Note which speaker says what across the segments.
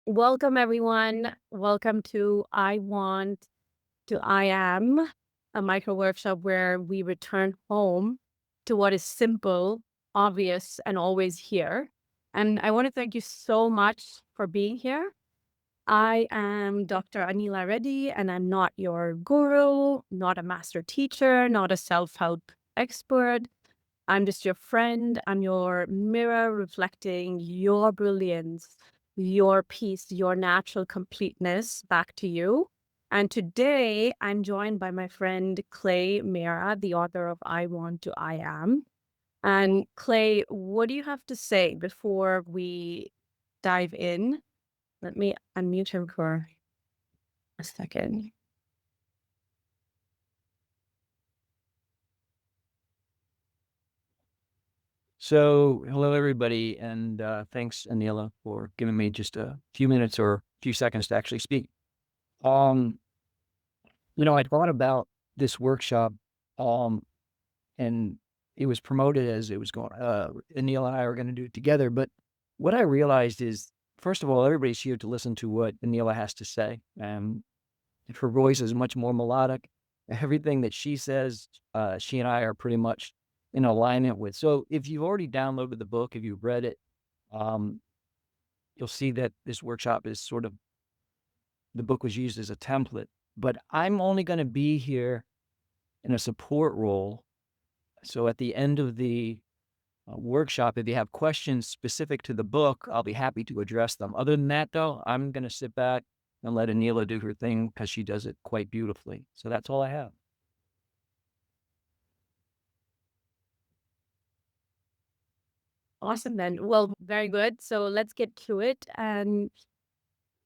Speaker 1: Welcome, everyone. Welcome to I Want to I Am, a micro workshop where we return home to what is simple, obvious, and always here. And I want to thank you so much for being here. I am Dr. Reddy, and I'm not your guru, not a master teacher, not a self help expert. I'm just your friend. I'm your mirror reflecting your brilliance, your peace, your natural completeness back to you. And today I'm joined by my friend Clay Mera, the author of I Want to I Am. And Clay, what do you have to say before we dive in? Let me unmute him for a second.
Speaker 2: So, hello everybody, and thanks, Anila, for giving me just a few minutes or a few seconds to actually speak. Um, I thought about this workshop, um, and it was promoted as it was going. Anila and I were going to do it together, but what I realized is, first of all, everybody's here to listen to what Anila has to say. Her voice is much more melodic. Everything that she says, she and I are pretty much in alignment with. So if you've already downloaded the book, if you've read it, um, you'll see that this workshop is sort of, the book was used as a template, but I'm only going to be here in a support role. So at the end of the workshop, if you have questions specific to the book, I'll be happy to address them. Other than that, though, I'm going to sit back and let Anila do her thing because she does it quite beautifully. So that's all I have.
Speaker 1: Awesome, then. Well, very good. So let's get to it. And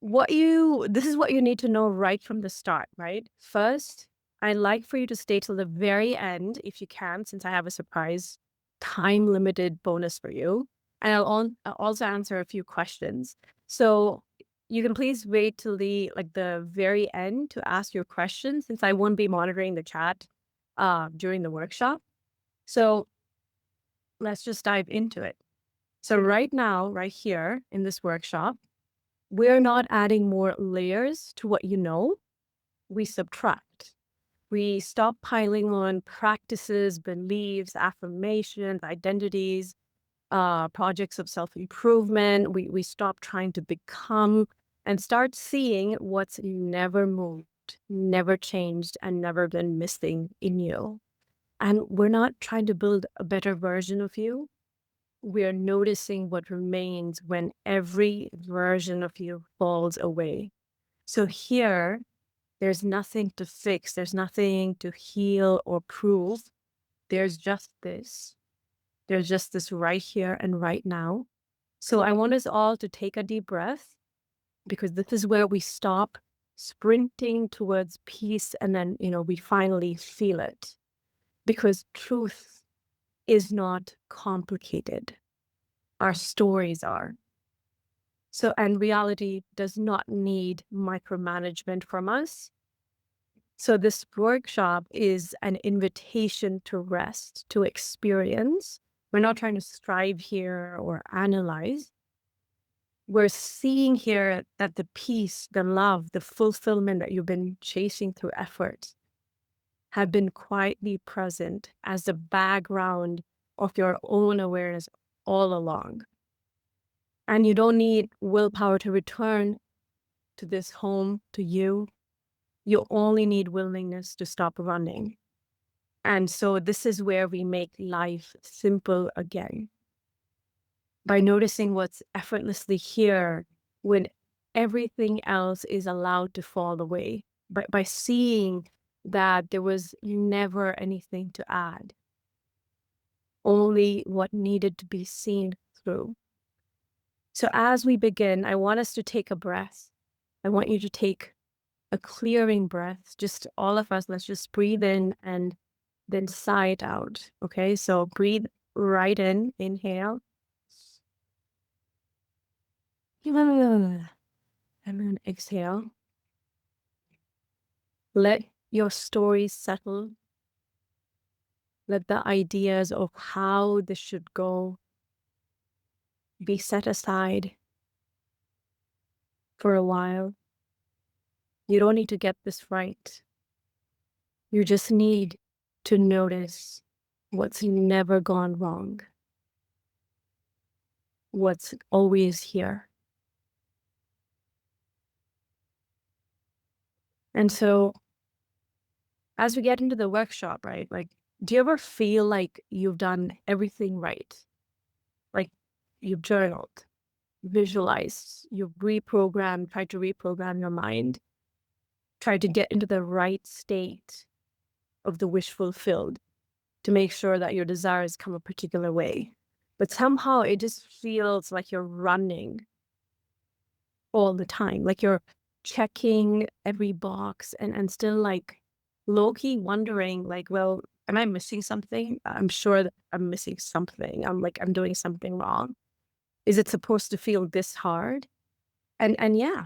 Speaker 1: this is what you need to know right from the start, right? First, I'd like for you to stay till the very end if you can, since I have a surprise time limited bonus for you. And I'll also answer a few questions. So you can please wait till the very end to ask your questions, since I won't be monitoring the chat during the workshop. So let's just dive into it. So right now, right here in this workshop, we're not adding more layers to what you know. We subtract. We stop piling on practices, beliefs, affirmations, identities, projects of self-improvement. We stop trying to become and start seeing what's never moved, never changed, and never been missing in you. And we're not trying to build a better version of you. We're noticing what remains when every version of you falls away. So here, there's nothing to fix. There's nothing to heal or prove. There's just this. There's just this right here and right now. So I want us all to take a deep breath, because this is where we stop sprinting towards peace and then, we finally feel it. Because truth is not complicated. Our stories are. So, and reality does not need micromanagement from us. So this workshop is an invitation to rest, to experience. We're not trying to strive here or analyze. We're seeing here that the peace, the love, the fulfillment that you've been chasing through effort have been quietly present as the background of your own awareness all along. And you don't need willpower to return to this home, to you. You only need willingness to stop running. And so this is where we make life simple again. By noticing what's effortlessly here when everything else is allowed to fall away. By seeing that there was never anything to add, only what needed to be seen through. So as we begin, I want us to take a breath. I want you to take a clearing breath. Just all of us, let's just breathe in and then sigh it out. Okay, so breathe right in, inhale. And then exhale. Let your story settle. Let the ideas of how this should go be set aside. for a while. You don't need to get this right. You just need to notice what's never gone wrong, what's always here. And so as we get into the workshop, right? Like, do you ever feel like you've done everything right? Like you've journaled, visualized, you've reprogrammed, tried to reprogram your mind, tried to get into the right state of the wish fulfilled to make sure that your desires come a particular way. But somehow it just feels like you're running all the time, like you're checking every box and still like low-key wondering, like, well, am I missing something? I'm sure that I'm missing something. I'm doing something wrong. Is it supposed to feel this hard? And yeah,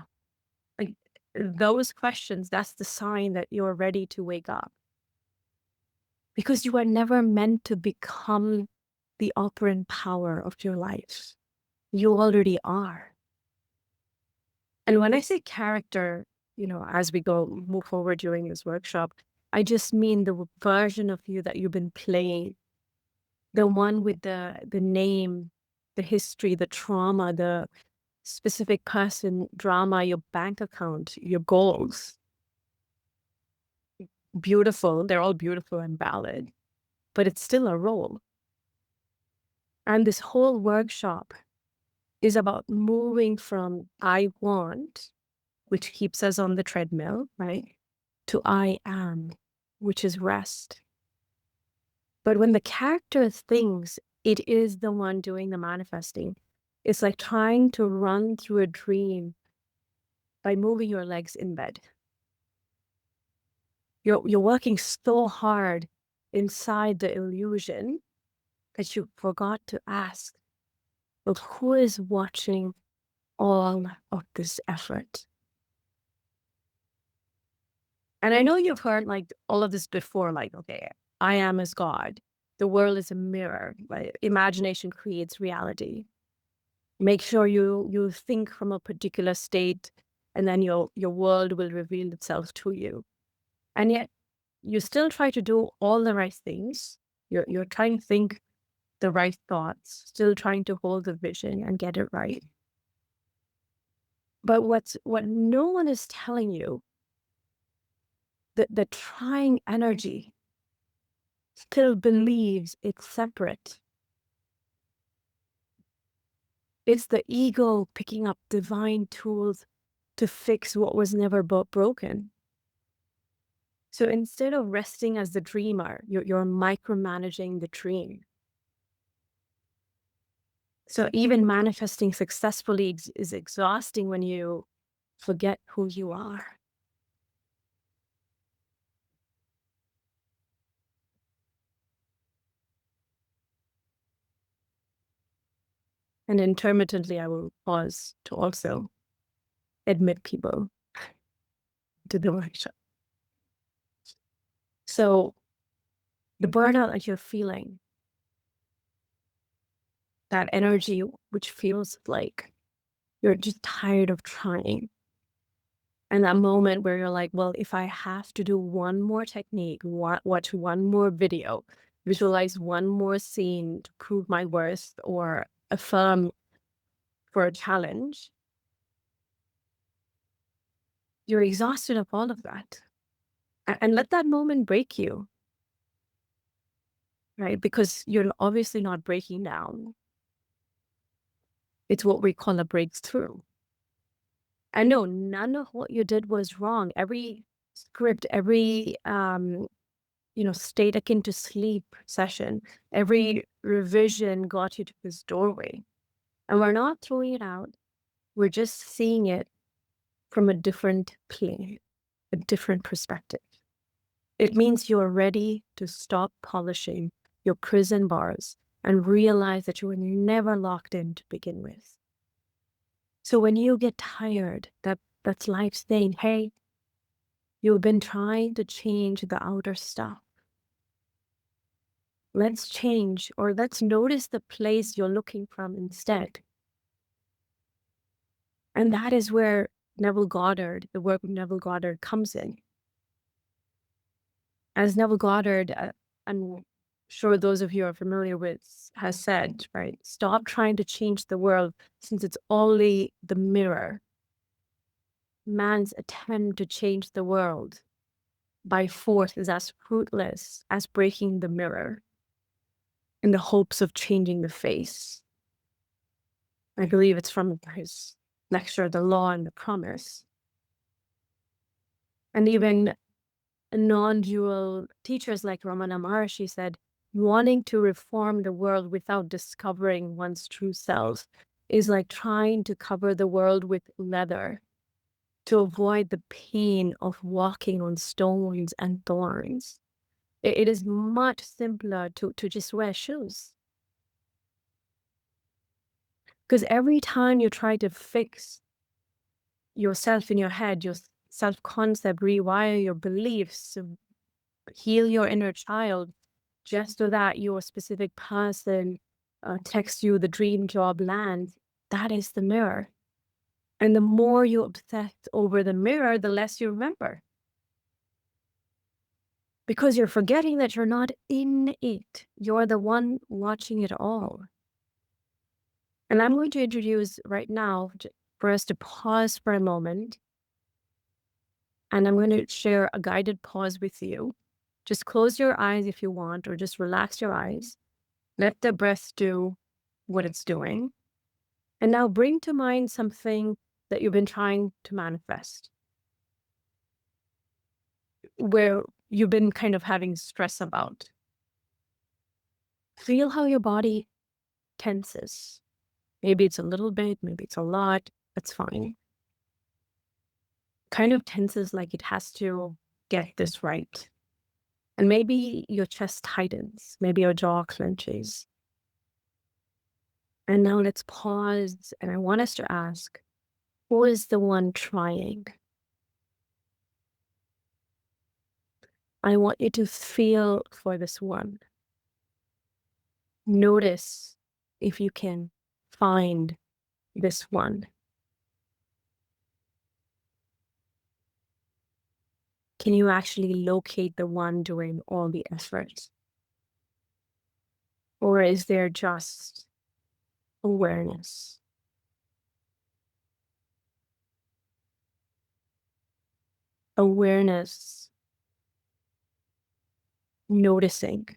Speaker 1: like those questions, that's the sign that you're ready to wake up. Because you are never meant to become the operant power of your life. You already are. And when I say character, as we move forward during this workshop, I just mean the version of you that you've been playing, the one with the name, the history, the trauma, the specific person, drama, your bank account, your goals. Beautiful. They're all beautiful and valid, but it's still a role. And this whole workshop is about moving from I want, which keeps us on the treadmill, right, to I am, which is rest. But when the character thinks it is the one doing the manifesting, it's like trying to run through a dream by moving your legs in bed. You're working so hard inside the illusion that you forgot to ask, well, who is watching all of this effort? And I know you've heard like all of this before, like, okay, I am as God. The world is a mirror. Right? Imagination creates reality. Make sure you think from a particular state, and then your world will reveal itself to you. And yet you still try to do all the right things. You're trying to think the right thoughts, still trying to hold the vision and get it right. But what no one is telling you, the trying energy still believes it's separate. It's the ego picking up divine tools to fix what was never broken. So instead of resting as the dreamer, you're micromanaging the dream. So even manifesting successfully is exhausting when you forget who you are. And intermittently, I will pause to also admit people to the workshop. So the burnout that you're feeling, that energy which feels like you're just tired of trying. And that moment where you're like, well, if I have to do one more technique, watch one more video, visualize one more scene to prove my worth or affirm for a challenge, you're exhausted of all of that. And let that moment break you, right? Because you're obviously not breaking down. It's what we call a breakthrough. And no, none of what you did was wrong. Every script, every state akin to sleep session, every revision got you to this doorway. And we're not throwing it out. We're just seeing it from a different plane, a different perspective. It means you're ready to stop polishing your prison bars and realize that you were never locked in to begin with. So when you get tired, that's life saying, hey, you've been trying to change the outer stuff. Let's change, or let's notice the place you're looking from instead. And that is where Neville Goddard, the work of Neville Goddard comes in. As Neville Goddard, I'm sure those of you are familiar with, has said, right? Stop trying to change the world since it's only the mirror. Man's attempt to change the world by force is as fruitless as breaking the mirror in the hopes of changing the face. I believe it's from his lecture, The Law and the Promise. And even non-dual teachers like Ramana Maharshi said, wanting to reform the world without discovering one's true self is like trying to cover the world with leather to avoid the pain of walking on stones and thorns. It is much simpler to just wear shoes. Because every time you try to fix yourself in your head, your self-concept, rewire your beliefs, heal your inner child, just so that your specific person texts you the dream job lands, that is the mirror. And the more you obsess over the mirror, the less you remember. Because you're forgetting that you're not in it. You're the one watching it all. And I'm going to introduce right now for us to pause for a moment. And I'm going to share a guided pause with you. Just close your eyes if you want, or just relax your eyes. Let the breath do what it's doing. And now bring to mind something that you've been trying to manifest, where you've been kind of having stress about. Feel how your body tenses. Maybe it's a little bit, maybe it's a lot. That's fine. Kind of tenses like it has to get this right. And maybe your chest tightens, maybe your jaw clenches. And now let's pause, and I want us to ask, who is the one trying? I want you to feel for this one. Notice if you can find this one. Can you actually locate the one doing all the effort? Or is there just awareness? Awareness, noticing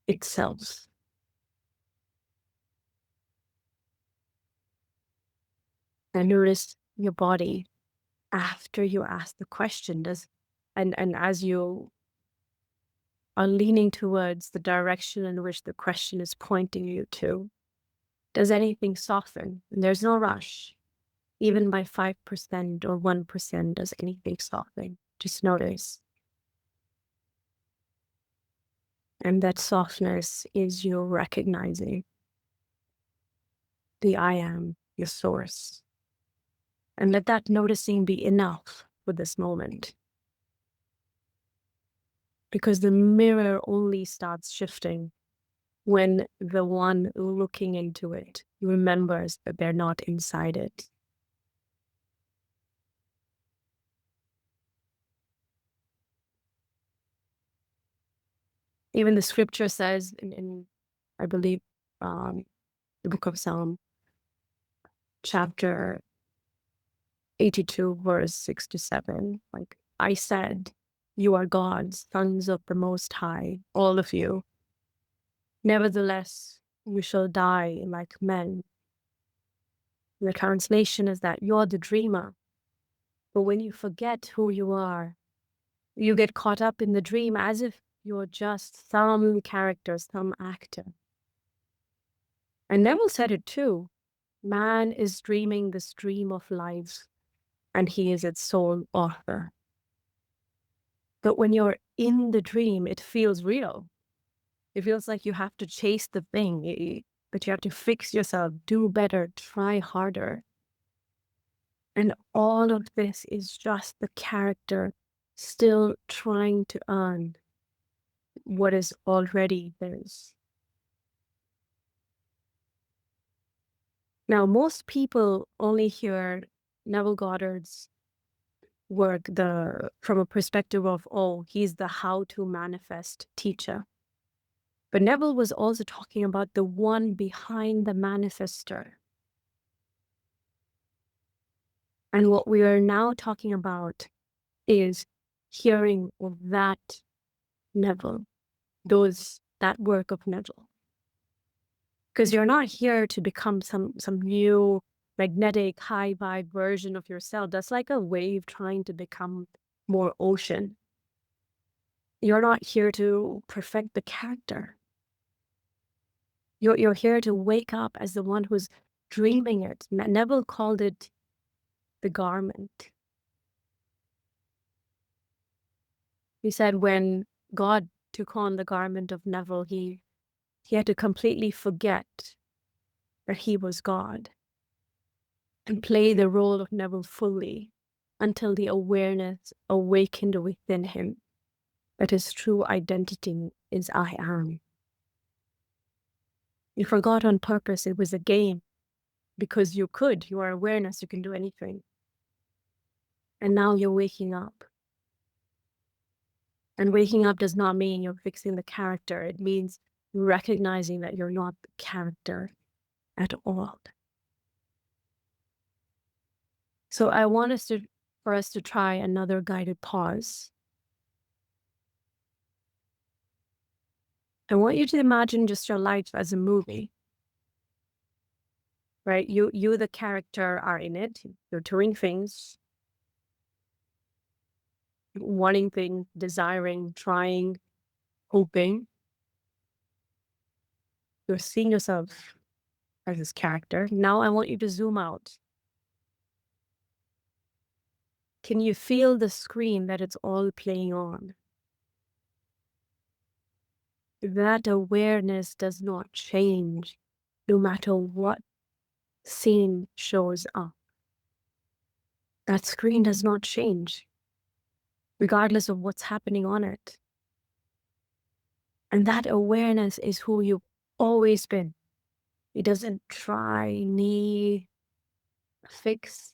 Speaker 1: itself. And notice your body after you ask the question. And as you are leaning towards the direction in which the question is pointing you to, does anything soften? And there's no rush. Even by 5% or 1%, does anything soften? Just notice. And that softness is you recognizing the I am, your source. And let that noticing be enough for this moment. Because the mirror only starts shifting when the one looking into it remembers that they're not inside it. Even the scripture says in I believe, the book of Psalm, chapter 82, verse 6 to 7, like, I said, you are gods, sons of the Most High, all of you. Nevertheless, you shall die like men. The translation is that you're the dreamer. But when you forget who you are, you get caught up in the dream as if you're just some character, some actor. And Neville said it too. Man is dreaming this dream of life, and he is its sole author. But when you're in the dream, it feels real. It feels like you have to chase the thing, but you have to fix yourself, do better, try harder. And all of this is just the character still trying to earn what is already theirs. Now, most people only hear Neville Goddard's work, from a perspective of, oh, he's the how to manifest teacher. But Neville was also talking about the one behind the manifester. And what we are now talking about is hearing of that Neville, that work of Neville. Because you're not here to become some new magnetic high vibe version of yourself. That's like a wave trying to become more ocean. You're not here to perfect the character. You're here to wake up as the one who's dreaming it. Neville called it the garment. He said when God took on the garment of Neville, he had to completely forget that he was God and play the role of Neville fully until the awareness awakened within him that his true identity is I am. You forgot on purpose it was a game because you are awareness, you can do anything. And now you're waking up. And waking up does not mean you're fixing the character. It means recognizing that you're not the character at all. So I want for us to try another guided pause. I want you to imagine just your life as a movie, right? You, the character, are in it. You're doing things, wanting things, desiring, trying, hoping. You're seeing yourself as this character. Now I want you to zoom out. Can you feel the screen that it's all playing on? That awareness does not change no matter what scene shows up. That screen does not change, regardless of what's happening on it. And that awareness is who you've always been. It doesn't try, need, fix.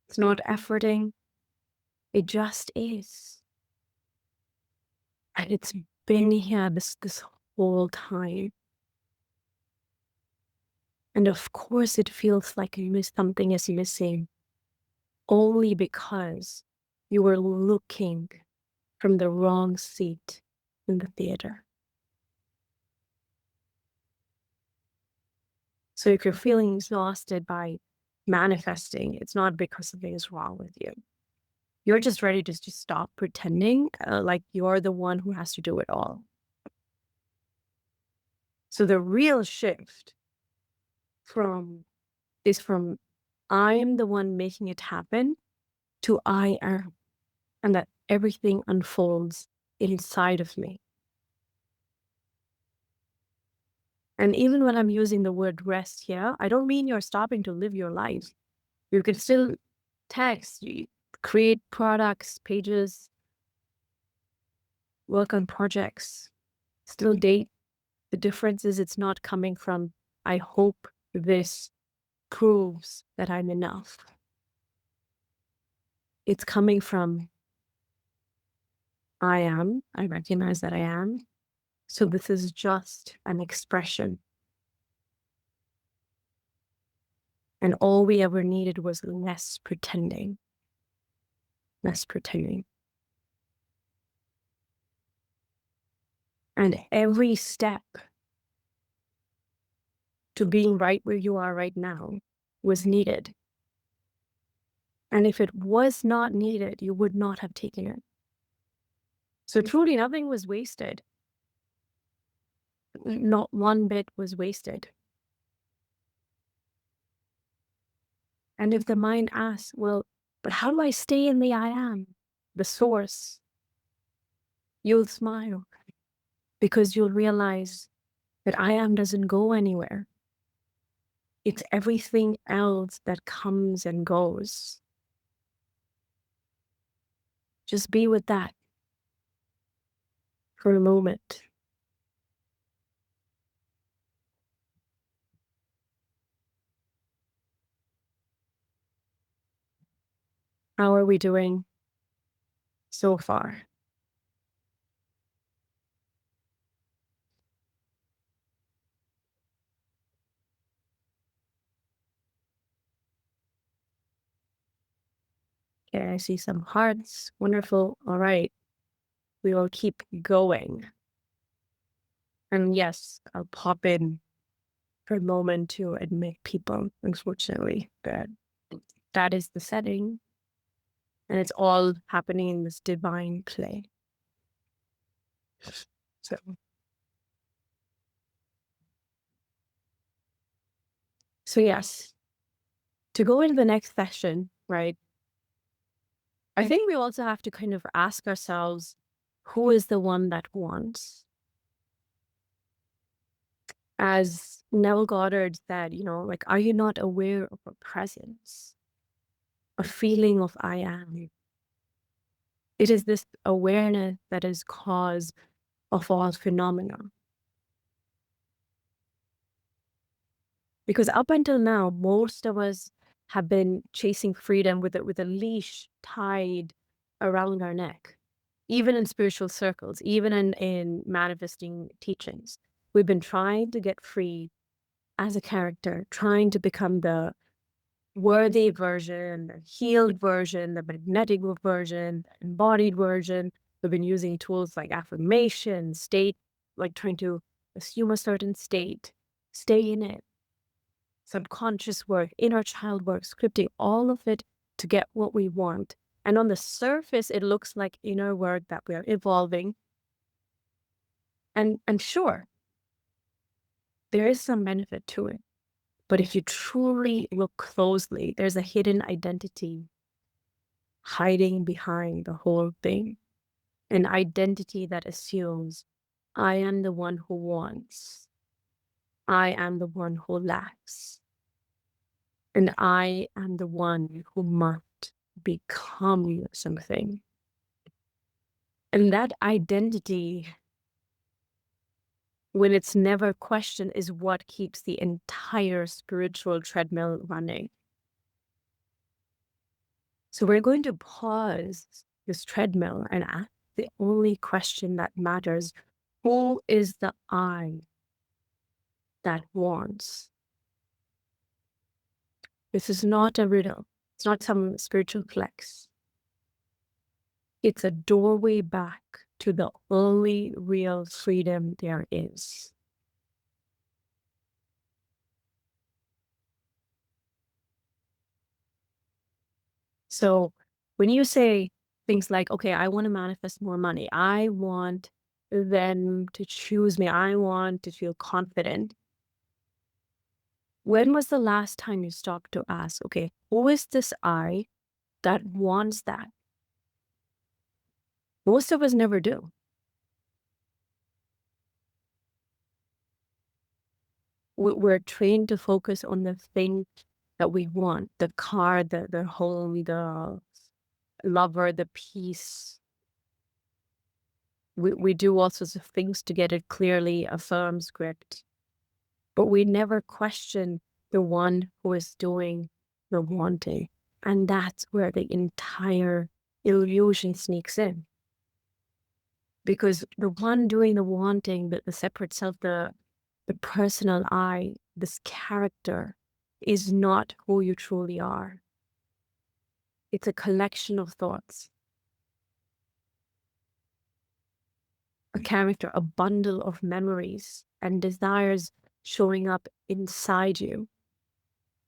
Speaker 1: It's not efforting. It just is. And it's been here this whole time. And of course it feels like something is missing, only because you were looking from the wrong seat in the theater. So if you're feeling exhausted by manifesting, it's not because something is wrong with you. You're just ready to just stop pretending like you're the one who has to do it all. So the real shift is from I'm the one making it happen to I am, and that everything unfolds inside of me. And even when I'm using the word rest here, I don't mean you're stopping to live your life. You can still text, create products, pages, work on projects, still date. The difference is it's not coming from, I hope this proves that I'm enough. It's coming from, I am, I recognize that I am. So this is just an expression. And all we ever needed was less pretending. Less pretending. And every step to being right where you are right now was needed. And if it was not needed, you would not have taken it. So truly nothing was wasted. Not one bit was wasted. And if the mind asks, well, but how do I stay in the I am, the source? You'll smile because you'll realize that I am doesn't go anywhere. It's everything else that comes and goes. Just be with that for a moment. How are we doing so far? Okay, I see some hearts. Wonderful. All right. We will keep going. And yes, I'll pop in for a moment to admit people, unfortunately, but that is the setting. And it's all happening in this divine play. So, so yes, to go into the next session, right? I think we also have to kind of ask ourselves, who is the one that wants? As Neville Goddard said, like, are you not aware of a presence, a feeling of I am? It is this awareness that is cause of all phenomena. Because up until now, most of us have been chasing freedom with a leash tied around our neck, even in spiritual circles, even in manifesting teachings. We've been trying to get free as a character, trying to become the worthy version, the healed version, the magnetic version, the embodied version. We've been using tools like affirmation, state, like trying to assume a certain state, stay in it, subconscious work, inner child work, scripting, all of it to get what we want. And on the surface, it looks like inner work that we are evolving. And sure, there is some benefit to it. But if you truly look closely, there's a hidden identity hiding behind the whole thing. An identity that assumes I am the one who wants, I am the one who lacks, and I am the one who must become something. And that identity, when it's never questioned, is what keeps the entire spiritual treadmill running. So we're going to pause this treadmill and ask the only question that matters: who is the I that wants? This is not a riddle. It's not some spiritual flex. It's a doorway back to the only real freedom there is. So when you say things like, okay, I want to manifest more money, I want them to choose me, I want to feel confident. When was the last time you stopped to ask, okay, who is this I that wants that? Most of us never do. We're trained to focus on the thing that we want, the car, the home, the lover, the peace. We do all sorts of things to get it clearly affirmed script, but we never question the one who is doing the wanting. And that's where the entire illusion sneaks in. Because the one doing the wanting, the separate self, the personal I, this character, is not who you truly are. It's a collection of thoughts, a character, a bundle of memories and desires showing up inside you.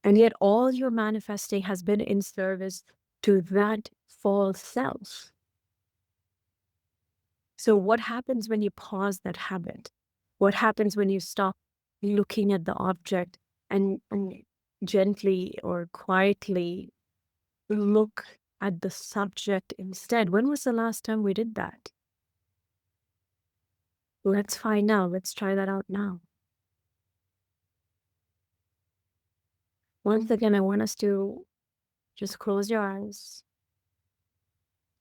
Speaker 1: And yet all your manifesting has been in service to that false self. So what happens when you pause that habit? What happens when you stop looking at the object and gently or quietly look at the subject instead? When was the last time we did that? Let's find out. Let's try that out now. Once again, I want us to just close your eyes,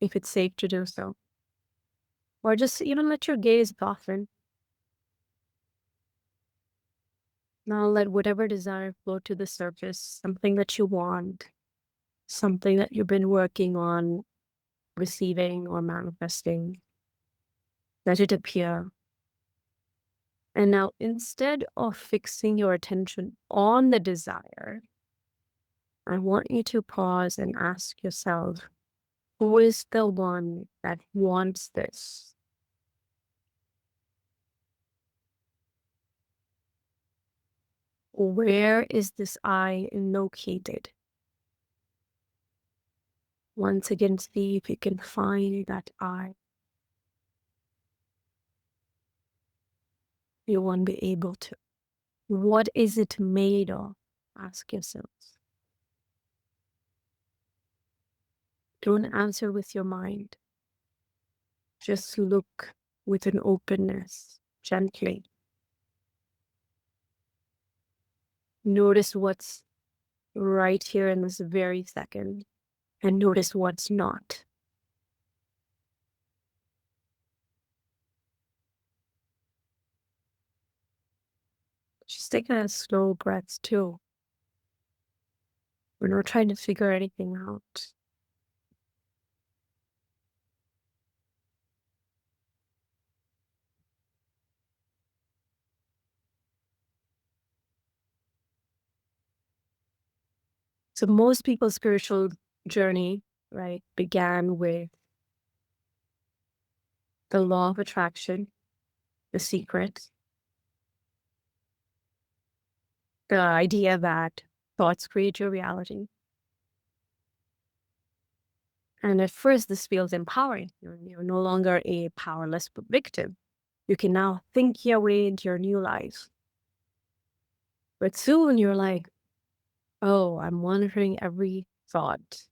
Speaker 1: if it's safe to do so. Or just, let your gaze soften. Now let whatever desire float to the surface, something that you want, something that you've been working on receiving or manifesting. Let it appear. And now, instead of fixing your attention on the desire, I want you to pause and ask yourself, who is the one that wants this? Where is this I located? Once again, see if you can find that I. You won't be able to. What is it made of? Ask yourselves. Don't answer with your mind. Just look with an openness, gently. Notice what's right here in this very second, and notice what's not. Just take a slow breaths too. We're not trying to figure anything out. So most people's spiritual journey, right, began with the law of attraction, the secret, the idea that thoughts create your reality. And at first, this feels empowering. You're no longer a powerless victim. You can now think your way into your new life. But soon you're like, oh, I'm monitoring every thought,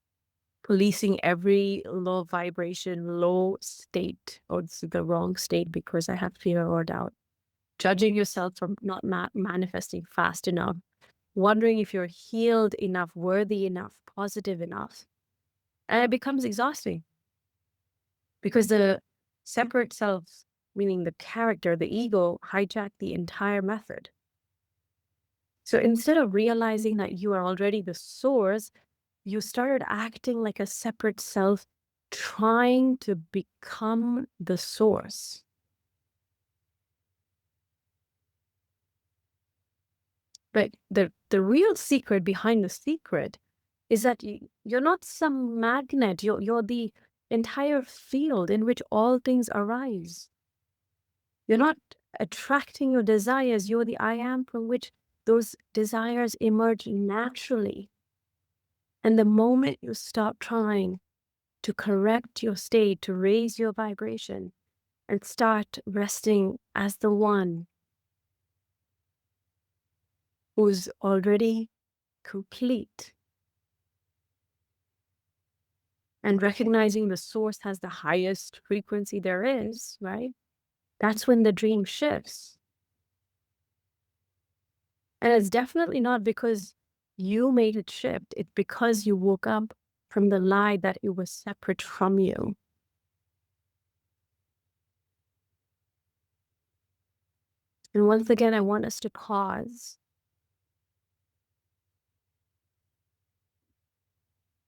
Speaker 1: policing every low vibration, low state, or it's the wrong state because I have fear or doubt, judging yourself for not manifesting fast enough, wondering if you're healed enough, worthy enough, positive enough. And it becomes exhausting because the separate self, meaning the character, the ego, hijack the entire method. So instead of realizing that you are already the source, you started acting like a separate self, trying to become the source. But the real secret behind the secret is that you're not some magnet, you're the entire field in which all things arise. You're not attracting your desires, you're the I am from which those desires emerge naturally. And the moment you stop trying to correct your state, to raise your vibration, and start resting as the one who's already complete, and recognizing the source has the highest frequency there is, right? That's when the dream shifts. And it's definitely not because you made it shift. It's because you woke up from the lie that it was separate from you. And once again, I want us to pause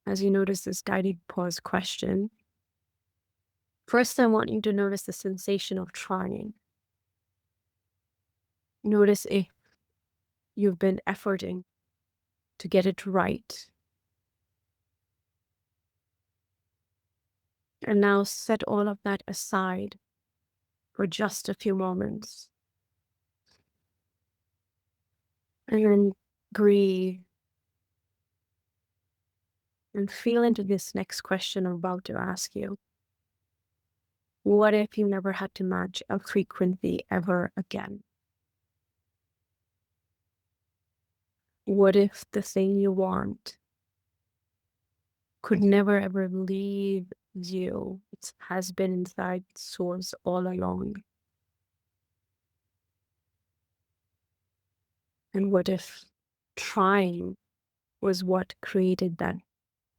Speaker 1: as you notice this guided pause question. First, I want you to notice the sensation of trying. Notice if you've been efforting to get it right. And now set all of that aside for just a few moments. And then breathe and feel into this next question I'm about to ask you. What if you never had to match a frequency ever again? What if the thing you want could never ever leave you? It has been inside source all along. And what if trying was what created that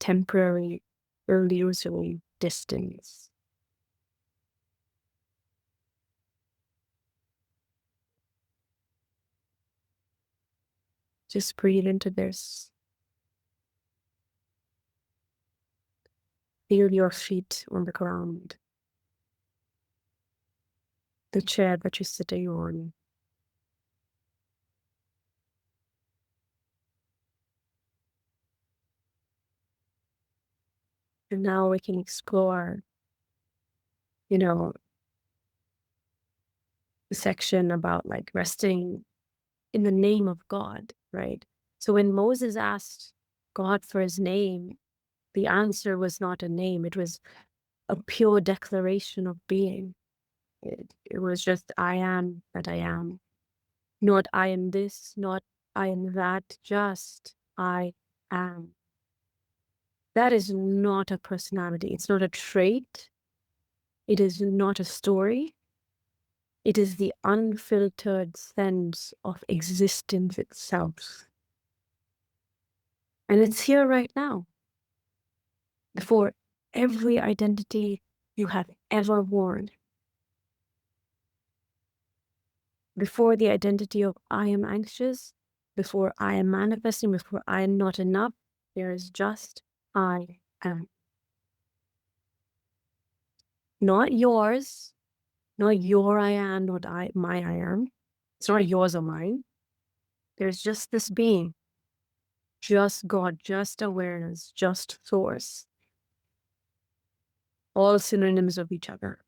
Speaker 1: temporary illusory distance? Just breathe into this. Feel your feet on the ground, the chair that you're sitting on. And now we can explore, you know, the section about like resting in the name of God, right? So when Moses asked God for his name, the answer was not a name, it was a pure declaration of being. It was just, I am that I am. Not I am this, not I am that, just I am. That is not a personality. It's not a trait. It is not a story. It is the unfiltered sense of existence itself. And it's here right now. Before every identity you have ever worn. Before the identity of I am anxious, before I am manifesting, before I am not enough, there is just I am. Not yours, not your I am, not my I am. It's not yours or mine. There's just this being, just God, just awareness, just source. All synonyms of each other.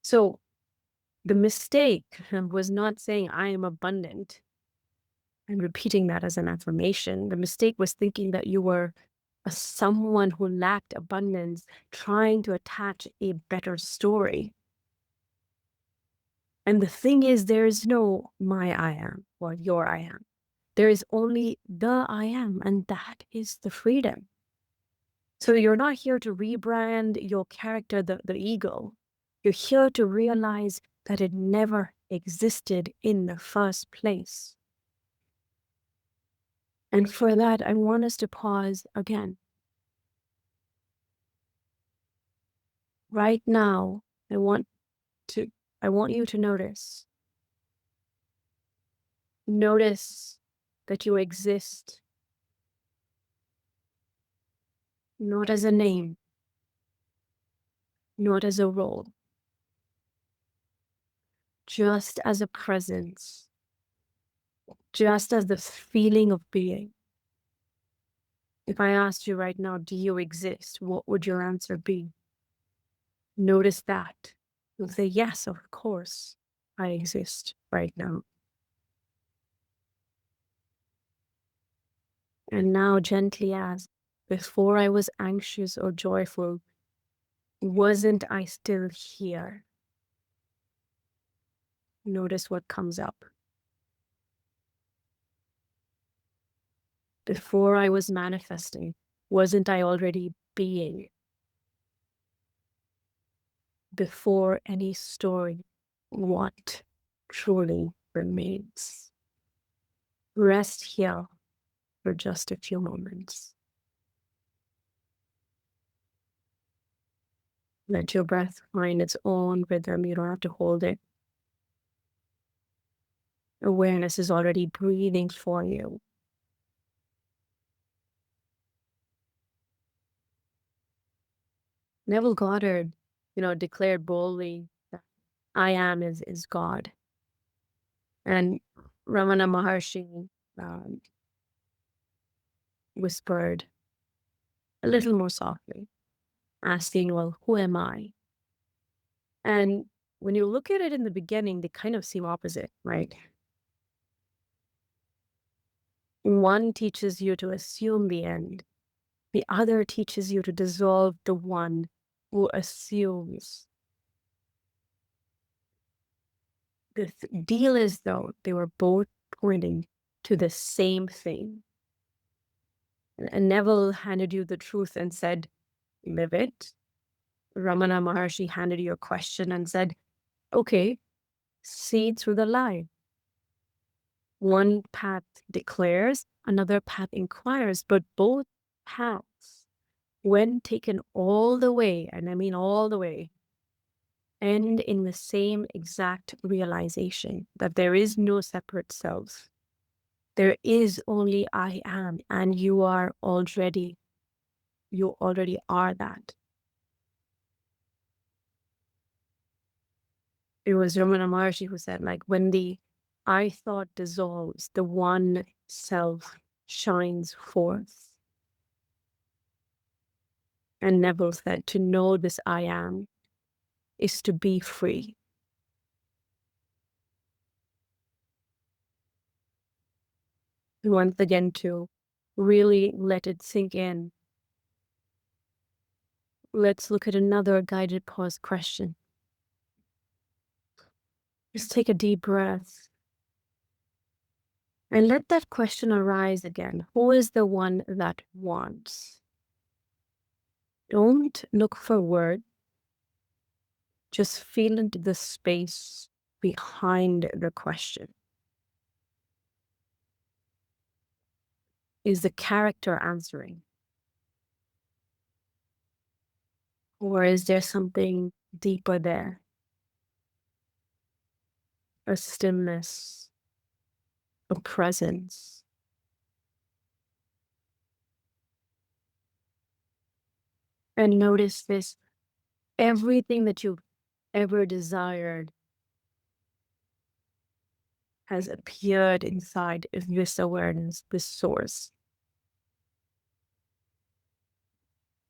Speaker 1: So the mistake was not saying I am abundant and repeating that as an affirmation. The mistake was thinking that you were someone who lacked abundance, trying to attach a better story. And the thing is, there is no my I am or your I am. There is only the I am, and that is the freedom. So you're not here to rebrand your character, the ego. You're here to realize that it never existed in the first place. And for that, I want us to pause again. Right now, I want you to notice. Notice that you exist, not as a name, not as a role, just as a presence, just as the feeling of being. If I asked you right now, do you exist? What would your answer be? Notice that. You'll say, yes, of course, I exist right now. And now gently ask, before I was anxious or joyful, wasn't I still here? Notice what comes up. Before I was manifesting, wasn't I already being? Before any story, what truly remains? Rest here for just a few moments. Let your breath find its own rhythm. You don't have to hold it. Awareness is already breathing for you. Neville Goddard, declared boldly that I am is God. And Ramana Maharshi whispered a little more softly, asking, well, who am I? And when you look at it in the beginning, they kind of seem opposite, right? One teaches you to assume the end. The other teaches you to dissolve the one who assumes. The deal is, though, they were both pointing to the same thing. And Neville handed you the truth and said, live it. Ramana Maharshi handed you a question and said, okay, see through the lie. One path declares, another path inquires, but both paths, when taken all the way, and I mean all the way, end in the same exact realization that there is no separate self. There is only I am, and you are already You already are that. It was Ramana Maharshi who said, like, when the I thought dissolves, the one self shines forth. And Neville said, to know this I am is to be free. Once again, to really let it sink in, let's look at another guided pause question. Just take a deep breath and let that question arise again. Who is the one that wants? Don't look for words. Just feel into the space behind the question. Is the character answering? Or is there something deeper there? A stillness, a presence. And notice this, everything that you've ever desired has appeared inside of this awareness, this source.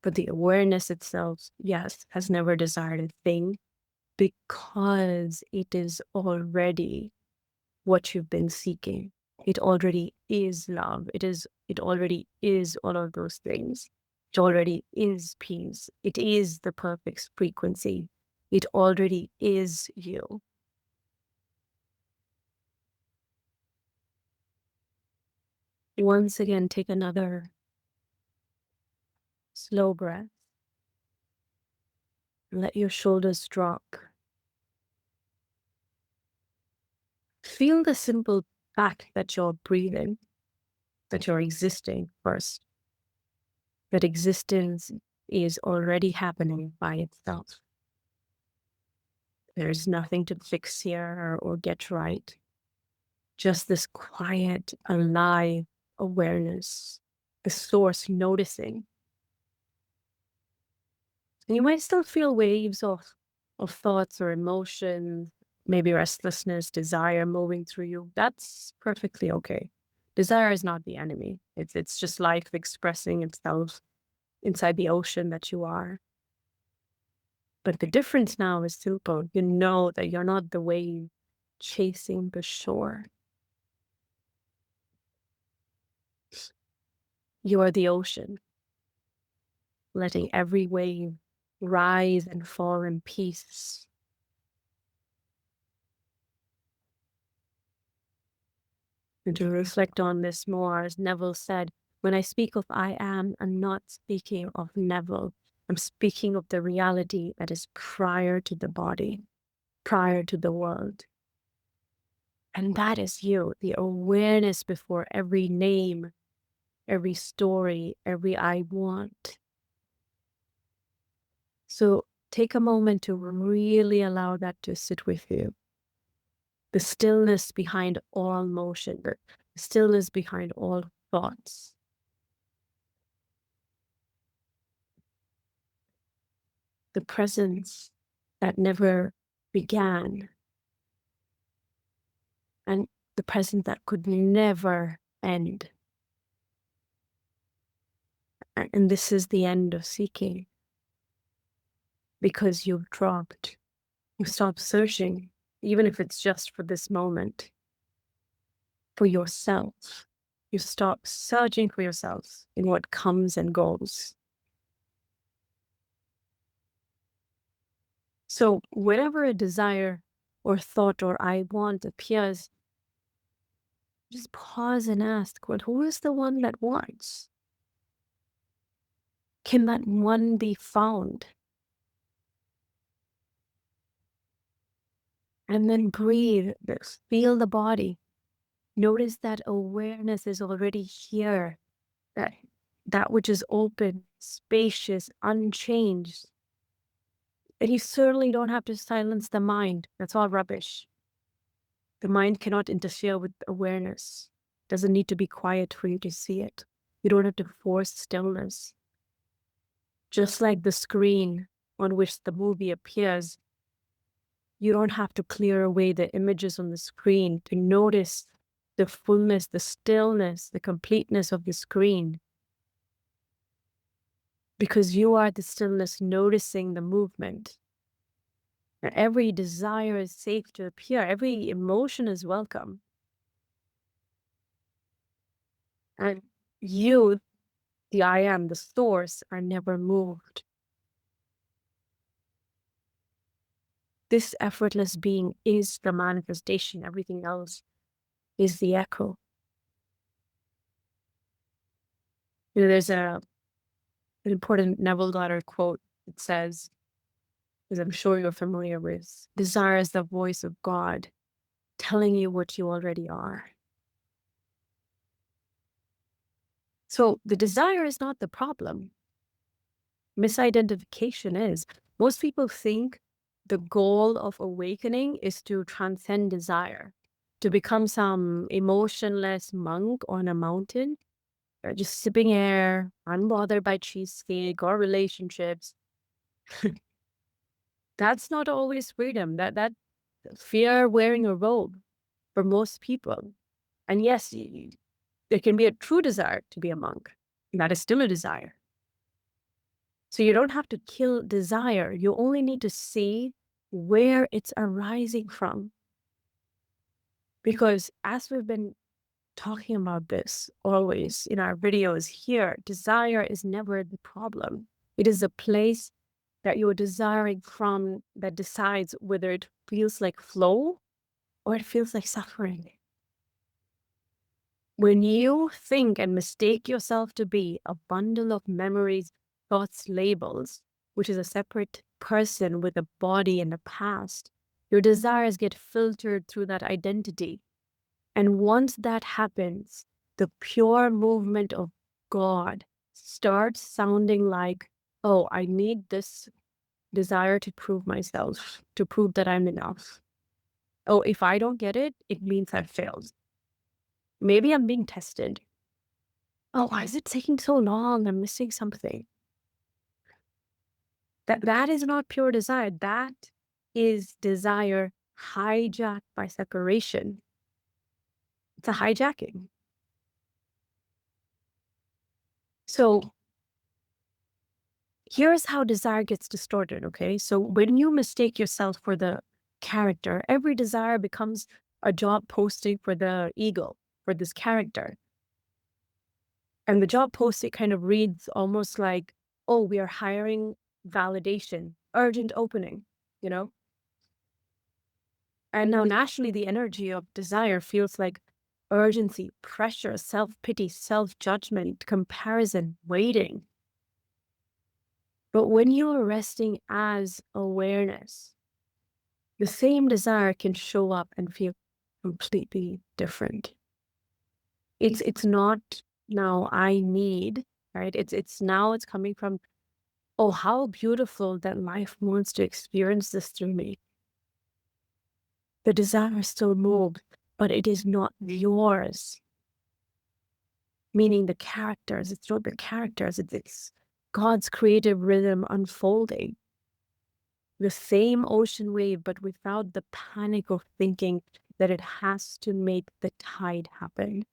Speaker 1: But the awareness itself, yes, has never desired a thing because it is already what you've been seeking. It already is love. It already is all of those things. It already is peace. It is the perfect frequency. It already is you. Once again, take another slow breath. Let your shoulders drop. Feel the simple fact that you're breathing, that you're existing first. That existence is already happening by itself. There's nothing to fix here or get right. Just this quiet, alive awareness, the source noticing. And you might still feel waves of thoughts or emotions, maybe restlessness, desire moving through you. That's perfectly okay. Desire is not the enemy. It's just life expressing itself inside the ocean that you are. But the difference now is simple. You know that you're not the wave chasing the shore. You are the ocean, letting every wave rise and fall in peace. And to reflect on this more, as Neville said, when I speak of I am, I'm not speaking of Neville. I'm speaking of the reality that is prior to the body, prior to the world. And that is you, the awareness before every name, every story, every I want. So take a moment to really allow that to sit with you. The stillness behind all motion, the stillness behind all thoughts. The presence that never began, and the presence that could never end. And this is the end of seeking, because you've dropped, you stopped searching, even if it's just for this moment, for yourself. You stop searching for yourself in what comes and goes. So whenever a desire or thought or I want appears, just pause and ask, well, who is the one that wants? Can that one be found? And then breathe, feel the body. Notice that awareness is already here, that which is open, spacious, unchanged. And you certainly don't have to silence the mind. That's all rubbish. The mind cannot interfere with awareness. It doesn't need to be quiet for you to see it. You don't have to force stillness. Just like the screen on which the movie appears, you don't have to clear away the images on the screen to notice the fullness, the stillness, the completeness of the screen. Because you are the stillness noticing the movement. And every desire is safe to appear, every emotion is welcome. And you, the I am, the source, are never moved. This effortless being is the manifestation, everything else is the echo. There's an important Neville daughter quote that says, as I'm sure you're familiar with, desire is the voice of God telling you what you already are. So the desire is not the problem. Misidentification is. Most people think the goal of awakening is to transcend desire, to become some emotionless monk on a mountain, or just sipping air, unbothered by cheesecake or relationships. That's not always freedom. That fear wearing a robe for most people. And yes, there can be a true desire to be a monk. That is still a desire. So you don't have to kill desire. You only need to see where it's arising from. Because as we've been talking about this always in our videos here, desire is never the problem. It is the place that you're desiring from that decides whether it feels like flow or it feels like suffering. When you think and mistake yourself to be a bundle of memories, thoughts, labels, which is a separate person with a body and a past, your desires get filtered through that identity. And once that happens, the pure movement of God starts sounding like, oh, I need this desire to prove myself, to prove that I'm enough. Oh, if I don't get it, it means I've failed. Maybe I'm being tested. Oh, why is it taking so long? I'm missing something. That is not pure desire. That is desire hijacked by separation. It's a hijacking. So here's how desire gets distorted, okay? So when you mistake yourself for the character, every desire becomes a job posting for the ego, for this character. And the job posting kind of reads almost like, oh, we are hiring validation, urgent opening, you know? And now naturally the energy of desire feels like urgency, pressure, self-pity, self-judgment, comparison, waiting. But when you are resting as awareness, the same desire can show up and feel completely different. It's not now I need, right? It's now it's coming from, oh, how beautiful that life wants to experience this through me. The desire is still moved, but it is not yours. Meaning the characters, it's not the characters, it's God's creative rhythm unfolding. The same ocean wave, but without the panic of thinking that it has to make the tide happen.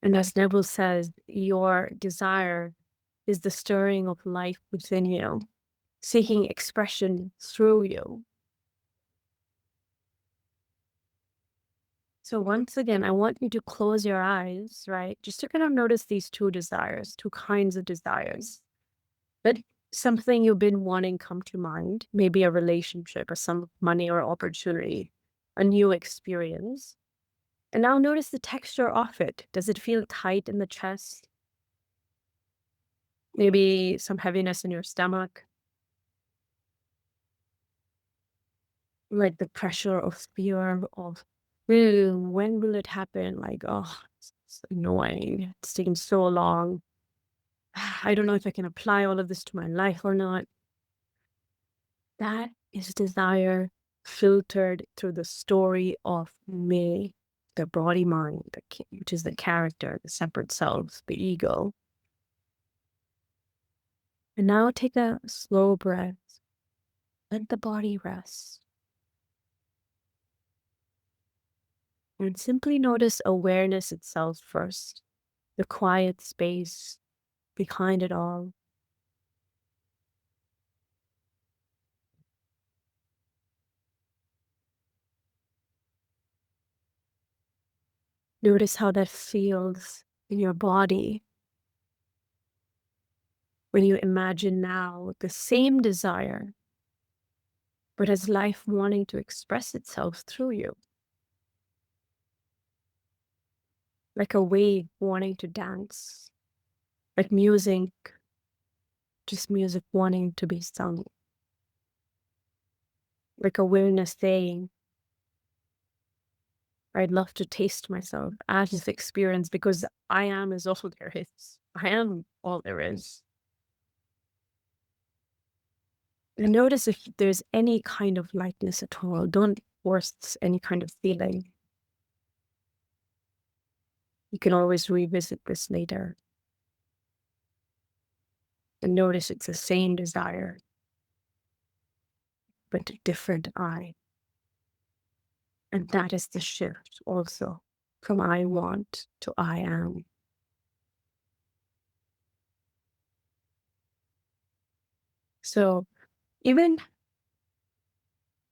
Speaker 1: And as Neville says, your desire is the stirring of life within you, seeking expression through you. So once again, I want you to close your eyes, right? Just to kind of notice these two desires, two kinds of desires. But something you've been wanting come to mind, maybe a relationship or some money or opportunity, a new experience. And now notice the texture of it. Does it feel tight in the chest? Maybe some heaviness in your stomach? Like the pressure of fear of, when will it happen? Like, oh, it's annoying. It's taking so long. I don't know if I can apply all of this to my life or not. That is desire filtered through the story of me, the body mind, which is the character, the separate self, the ego. And now take a slow breath. Let the body rest. And simply notice awareness itself first, the quiet space behind it all. Notice how that feels in your body when you imagine now the same desire, but as life wanting to express itself through you, like a wave wanting to dance, like music, just music wanting to be sung, like awareness saying, I'd love to taste myself as this experience because I am is all there is. I am all there is. And notice if there's any kind of lightness at all. Don't force any kind of feeling. You can always revisit this later and notice it's the same desire, but a different I. And that is the shift also from I want to I am. So even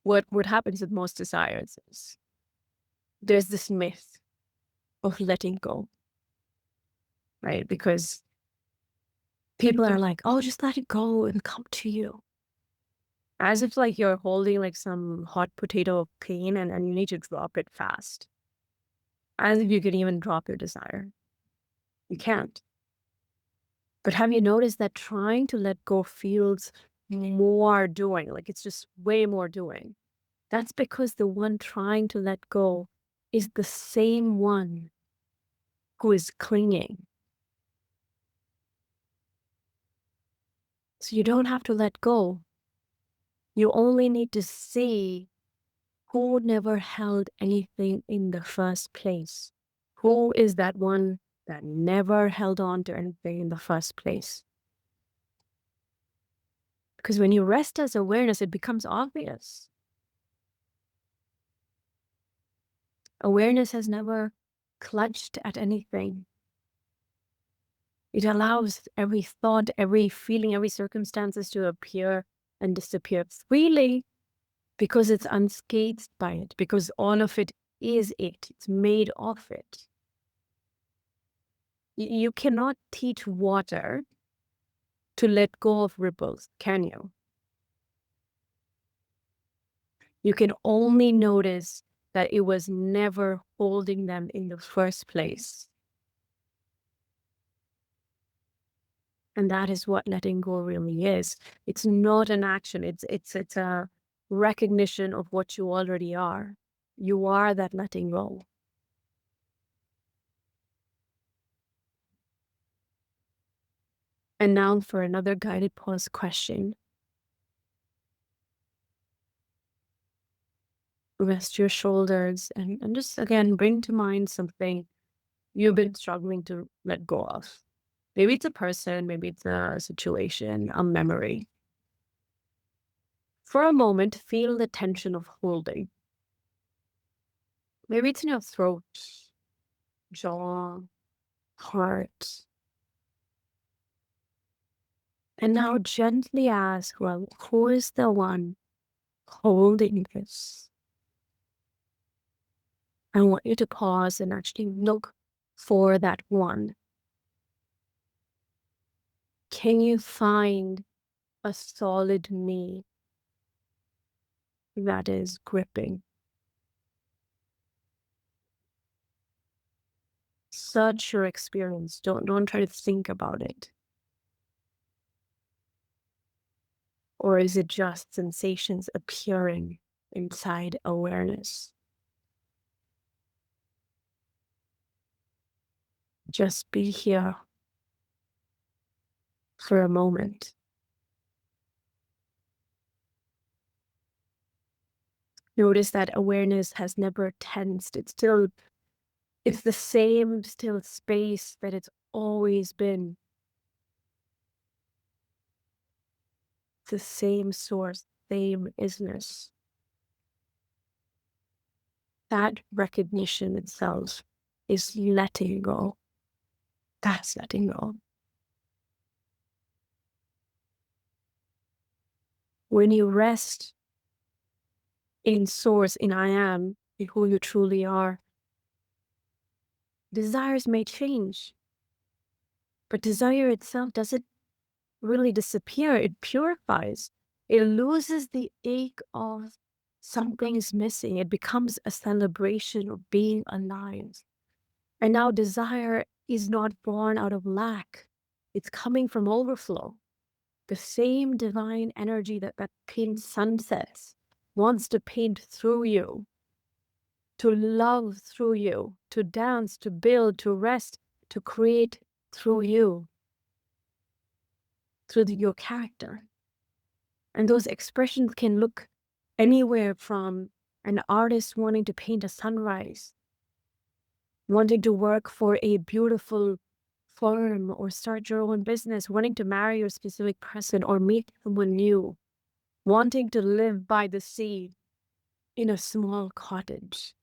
Speaker 1: what happens with most desires is there's this myth of letting go, right? Because people are like, oh, just let it go and come to you. As if like you're holding like some hot potato of pain and you need to drop it fast. As if you could even drop your desire. You can't. But have you noticed that trying to let go feels more doing? Like it's just way more doing. That's because the one trying to let go is the same one who is clinging. So you don't have to let go. You only need to see who never held anything in the first place. Who is that one that never held on to anything in the first place? Because when you rest as awareness, it becomes obvious. Awareness has never clutched at anything. It allows every thought, every feeling, every circumstances to appear and disappear freely because it's unscathed by it, because all of it is it. It's made of it. You cannot teach water to let go of ripples, can you? You can only notice that it was never holding them in the first place. And that is what letting go really is. It's not an action. It's a recognition of what you already are. You are that letting go. And now for another guided pause question. Rest your shoulders and just again bring to mind something you've been struggling to let go of. Maybe it's a person, maybe it's a situation, a memory. For a moment, feel the tension of holding. Maybe it's in your throat, jaw, heart. And now gently ask, well, who is the one holding this? I want you to pause and actually look for that one. Can you find a solid me that is gripping? Search your experience. Don't try to think about it. Or is it just sensations appearing inside awareness? Just be here for a moment. Notice that awareness has never tensed. It's the same still space that it's always been. the same source, same isness. That recognition itself is letting go. That's letting go. When you rest in source, in I am, in who you truly are, desires may change, but desire itself doesn't really disappear. It purifies. It loses the ache of something is missing. It becomes a celebration of being alive. And now desire is not born out of lack. It's coming from overflow. The same divine energy that paints sunsets wants to paint through you, to love through you, to dance, to build, to rest, to create through you, through your character. And those expressions can look anywhere from an artist wanting to paint a sunrise, wanting to work for a beautiful firm or start your own business, wanting to marry a specific person or meet someone new, wanting to live by the sea in a small cottage,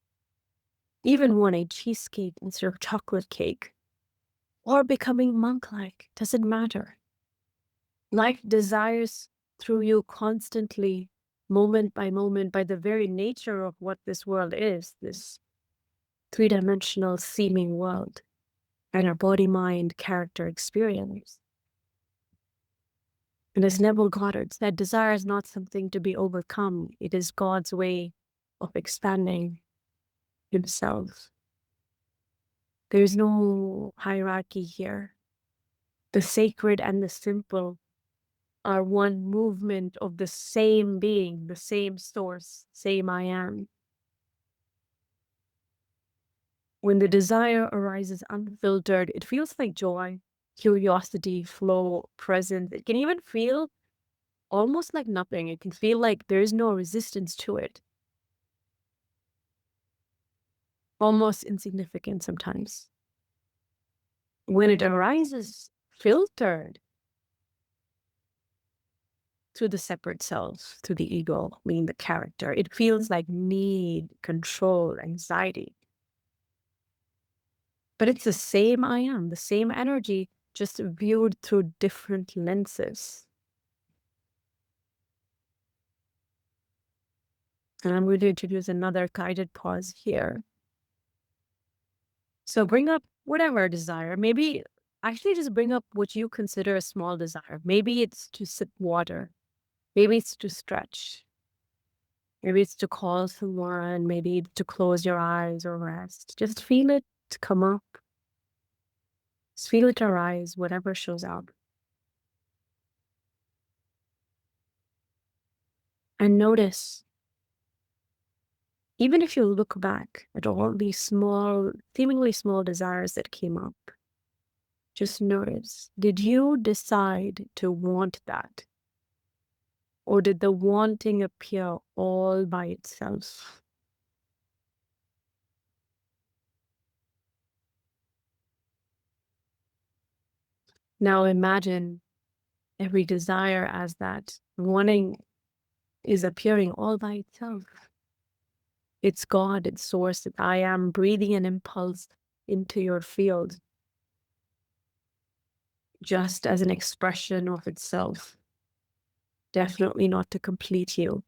Speaker 1: even wanting cheesecake instead of chocolate cake, or becoming monk-like, doesn't matter. Life desires through you constantly, moment by moment, by the very nature of what this world is, this three-dimensional seeming world, and our body, mind, character experience. And as Neville Goddard said, desire is not something to be overcome. It is God's way of expanding himself. There's no hierarchy here. The sacred and the simple are one movement of the same being, the same source, same I am. When the desire arises unfiltered, it feels like joy, curiosity, flow, presence. It can even feel almost like nothing. It can feel like there's no resistance to it. Almost insignificant sometimes. When it arises filtered through the separate self, through the ego, meaning the character, it feels like need, control, anxiety. But it's the same I am, the same energy, just viewed through different lenses. And I'm going to introduce another guided pause here. So bring up whatever desire. Maybe actually just bring up what you consider a small desire. Maybe it's to sip water. Maybe it's to stretch. Maybe it's to call someone. Maybe to close your eyes or rest. Just feel it come up. Just feel it arise, whatever shows up. And notice, even if you look back at all these small, seemingly small desires that came up, just notice, did you decide to want that? Or did the wanting appear all by itself? Now imagine every desire as that wanting is appearing all by itself. It's God, it's source, it's I am breathing an impulse into your field, just as an expression of itself. Definitely not to complete you.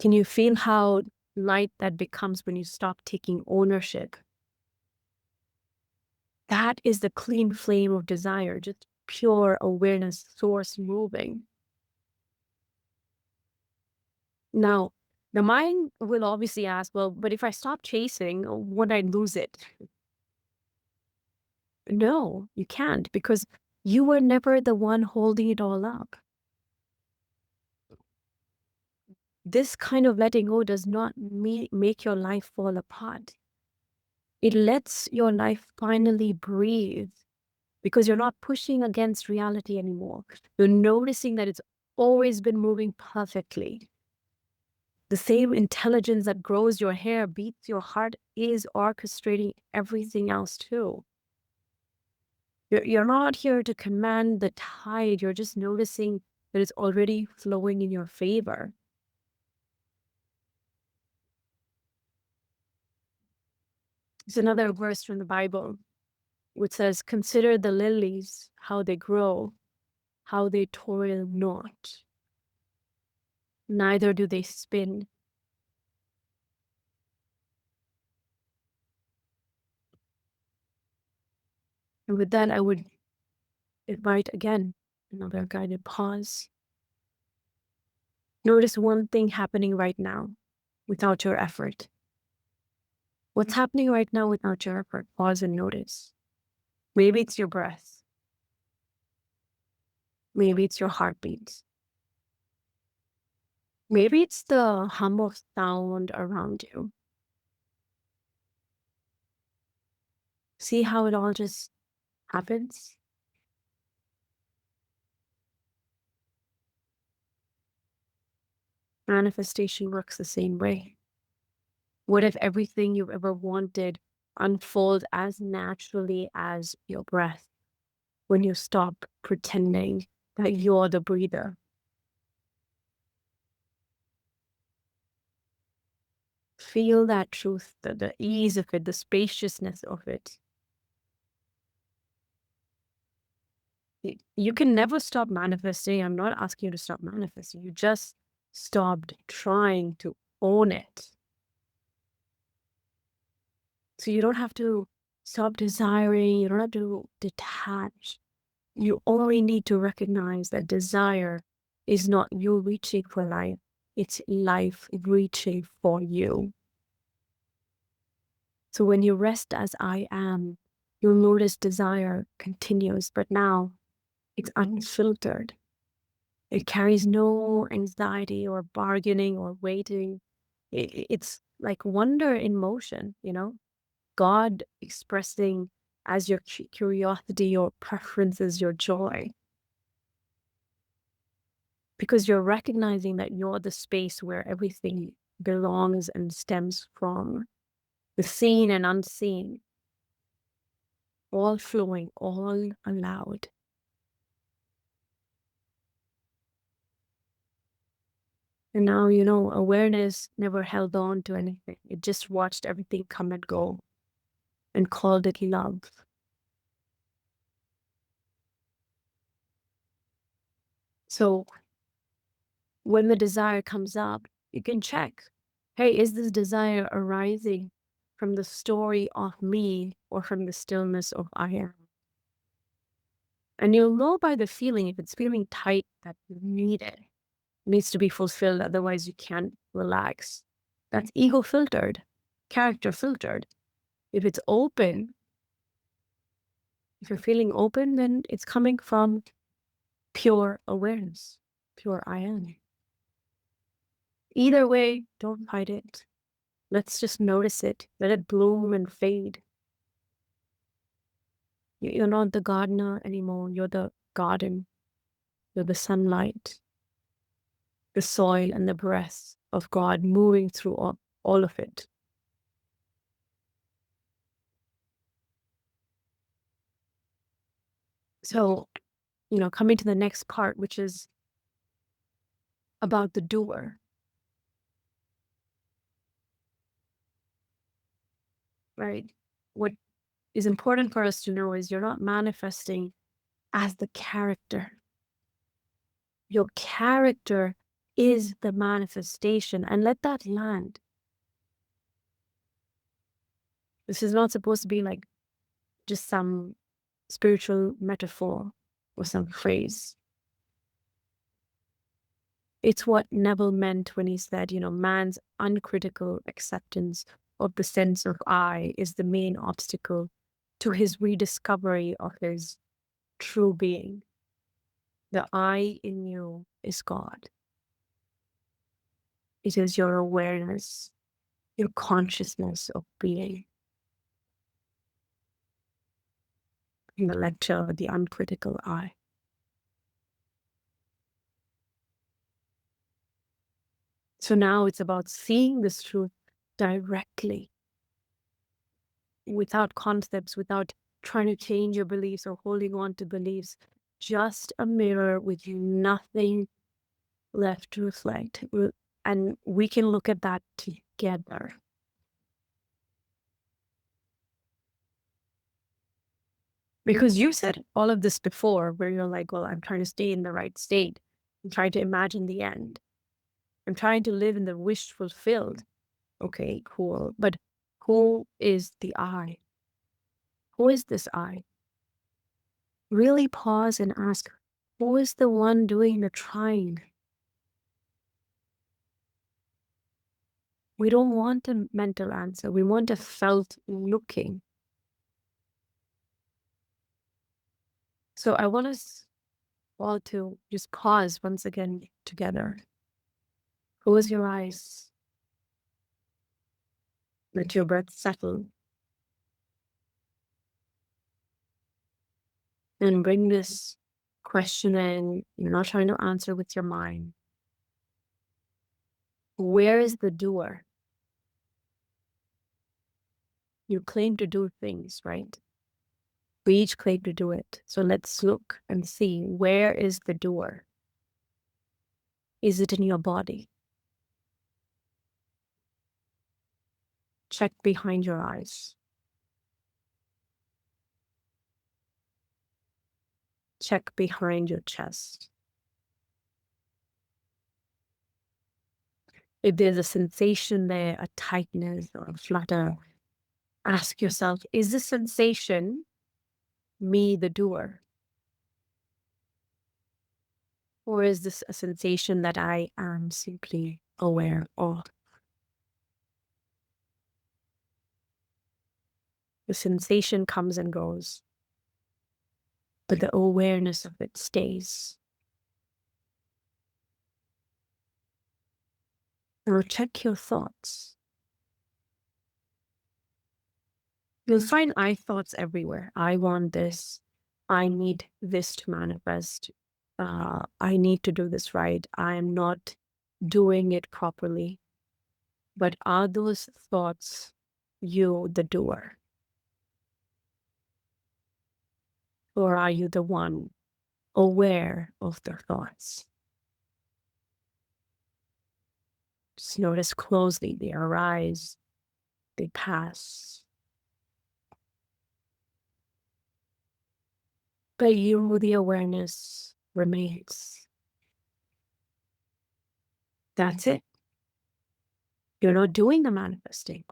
Speaker 1: Can you feel how light that becomes when you stop taking ownership? That is the clean flame of desire, just pure awareness, source moving. Now, the mind will obviously ask, well, but if I stop chasing, would I lose it? No, you can't, because you were never the one holding it all up. This kind of letting go does not make your life fall apart. It lets your life finally breathe, because you're not pushing against reality anymore. You're noticing that it's always been moving perfectly. The same intelligence that grows your hair, beats your heart, is orchestrating everything else too. You're not here to command the tide. You're just noticing that it's already flowing in your favor. It's another verse from the Bible which says, "Consider the lilies, how they grow, how they toil not, neither do they spin." And with that, I would invite again another guided pause. Notice one thing happening right now without your effort. What's happening right now without your effort? Pause and notice. Maybe it's your breath. Maybe it's your heartbeat. Maybe it's the hum of sound around you. See how it all just happens? Manifestation works the same way. What if everything you've ever wanted unfolds as naturally as your breath when you stop pretending that you're the breather? Feel that truth, the ease of it, the spaciousness of it. You can never stop manifesting. I'm not asking you to stop manifesting. You just stopped trying to own it. So you don't have to stop desiring. You don't have to detach. You only need to recognize that desire is not you reaching for life. It's life reaching for you. So when you rest as I am, you'll notice desire continues, but now it's unfiltered. It carries no anxiety or bargaining or waiting. It's like wonder in motion, God expressing as your curiosity, your preferences, your joy. Because you're recognizing that you're the space where everything belongs and stems from, the seen and unseen, all flowing, all allowed. And now, awareness never held on to anything. It just watched everything come and go and called it love. So when the desire comes up, you can check, hey, is this desire arising from the story of me or from the stillness of I am? And you'll know by the feeling if it's feeling tight that you need it. It needs to be fulfilled, otherwise you can't relax. That's ego filtered, character filtered. If it's open, if you're feeling open, then it's coming from pure awareness, pure I am. Either way, don't fight it. Let's just notice it. Let it bloom and fade. You're not the gardener anymore. You're the garden. You're the sunlight, the soil, and the breath of God moving through all of it. So, coming to the next part, which is about the doer, right? What is important for us to know is you're not manifesting as the character. Your character is the manifestation, and let that land. This is not supposed to be like just some spiritual metaphor or some phrase. It's what Neville meant when he said, man's uncritical acceptance of the sense of I is the main obstacle to his rediscovery of his true being. The I in you is God. It is your awareness, your consciousness of being. In the lecture, The Uncritical I. So now it's about seeing this truth directly, without concepts, without trying to change your beliefs or holding on to beliefs. Just a mirror with nothing left to reflect. And we can look at that together. Because you said all of this before, where you're like, well, I'm trying to stay in the right state. I'm trying to imagine the end. I'm trying to live in the wish fulfilled. Okay, cool. But who is the I? Who is this I? Really pause and ask, who is the one doing the trying? We don't want a mental answer. We want a felt looking. So I want us all to just pause once again together. Close your eyes. Let your breath settle. And bring this question in. You're not trying to answer with your mind. Where is the doer? You claim to do things, right? We each claim to do it. So let's look and see, where is the doer? Is it in your body? Check behind your eyes. Check behind your chest. If there's a sensation there, a tightness or a flutter, ask yourself, is this sensation me, the doer? Or is this a sensation that I am simply aware of? The sensation comes and goes, but the awareness of it stays. Now check your thoughts. You'll find I thoughts everywhere. I want this. I need this to manifest. I need to do this right. I am not doing it properly. But are those thoughts you, the doer? Or are you the one aware of the thoughts? Just notice closely. They arise, they pass. But you, the awareness, remains. That's it. You're not doing the manifesting.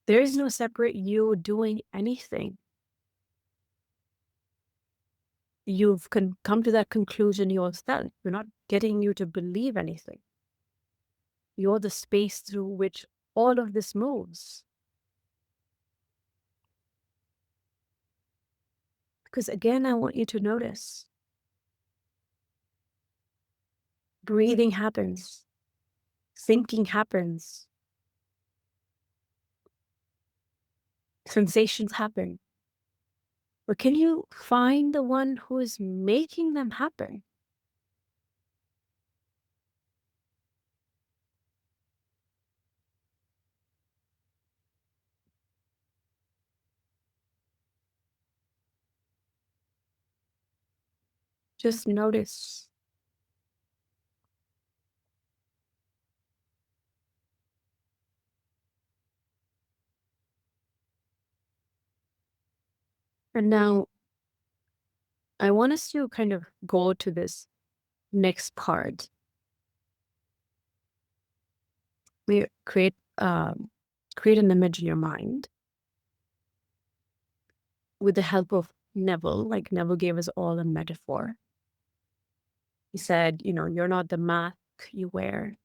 Speaker 1: There is no separate you doing anything. You've come to that conclusion yourself. You're not getting you to believe anything. You're the space through which all of this moves. Because again, I want you to notice. Breathing happens. Thinking happens. Sensations happen. But can you find the one who is making them happen? Just notice. And now I want us to kind of go to this next part. We create an image in your mind with the help of Neville. Like Neville gave us all a metaphor. He said, you're not the mask you wear.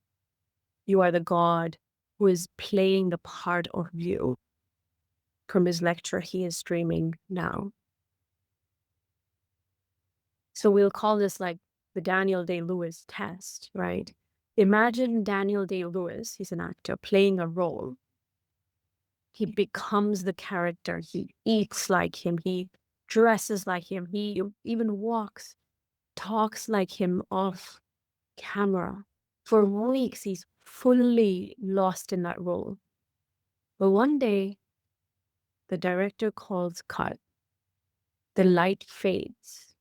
Speaker 1: You are the God who is playing the part of you. From his lecture, he is streaming now. So we'll call this like the Daniel Day-Lewis test, right? Imagine Daniel Day-Lewis, he's an actor, playing a role. He becomes the character. He eats like him. He dresses like him. He even walks, talks like him off camera. For weeks, he's fully lost in that role. But one day, The director calls cut. The light fades.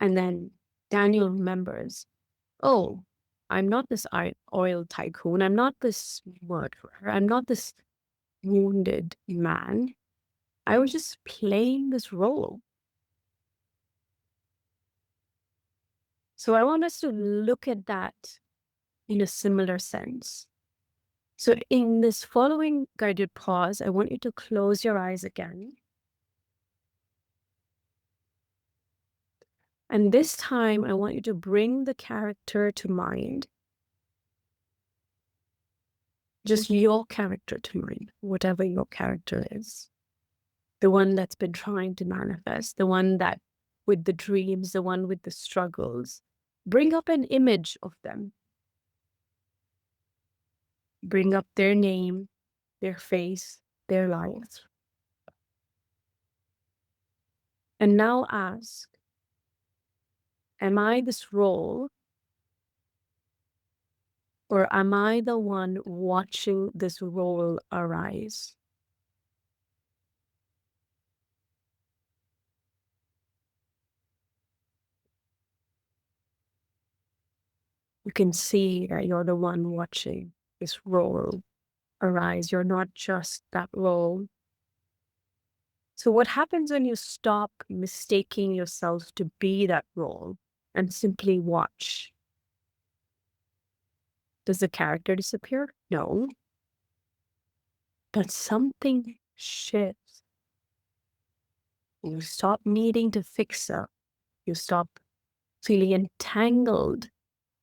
Speaker 1: And then Daniel remembers, oh, I'm not this oil tycoon. I'm not this murderer. I'm not this wounded man. I was just playing this role. So I want us to look at that in a similar sense. So in this following guided pause, I want you to close your eyes again. And this time, I want you to bring the character to mind. Just your character to mind, whatever your character is. The one that's been trying to manifest, the one that with the dreams, the one with the struggles. Bring up an image of them. Bring up their name, their face, their life. And now ask, am I this role, or am I the one watching this role arise? You can see that you're the one watching this role arise. You're not just that role. So what happens when you stop mistaking yourself to be that role and simply watch? Does the character disappear? No. But something shifts. You stop needing to fix up. You stop feeling entangled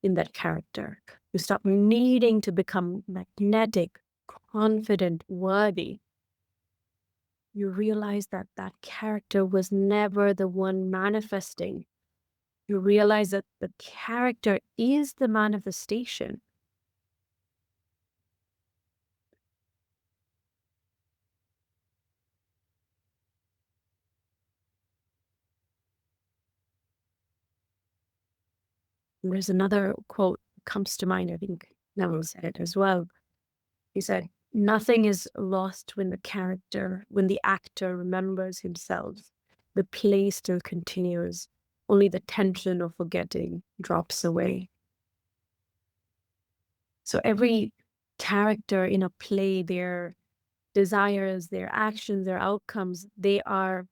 Speaker 1: in that character. You stop needing to become magnetic, confident, worthy. You realize that that character was never the one manifesting. You realize that the character is the manifestation. And there's another quote that comes to mind. I think Neville said it as well. He said, nothing is lost when when the actor remembers himself. The play still continues. Only the tension of forgetting drops away. So every character in a play, their desires, their actions, their outcomes, they are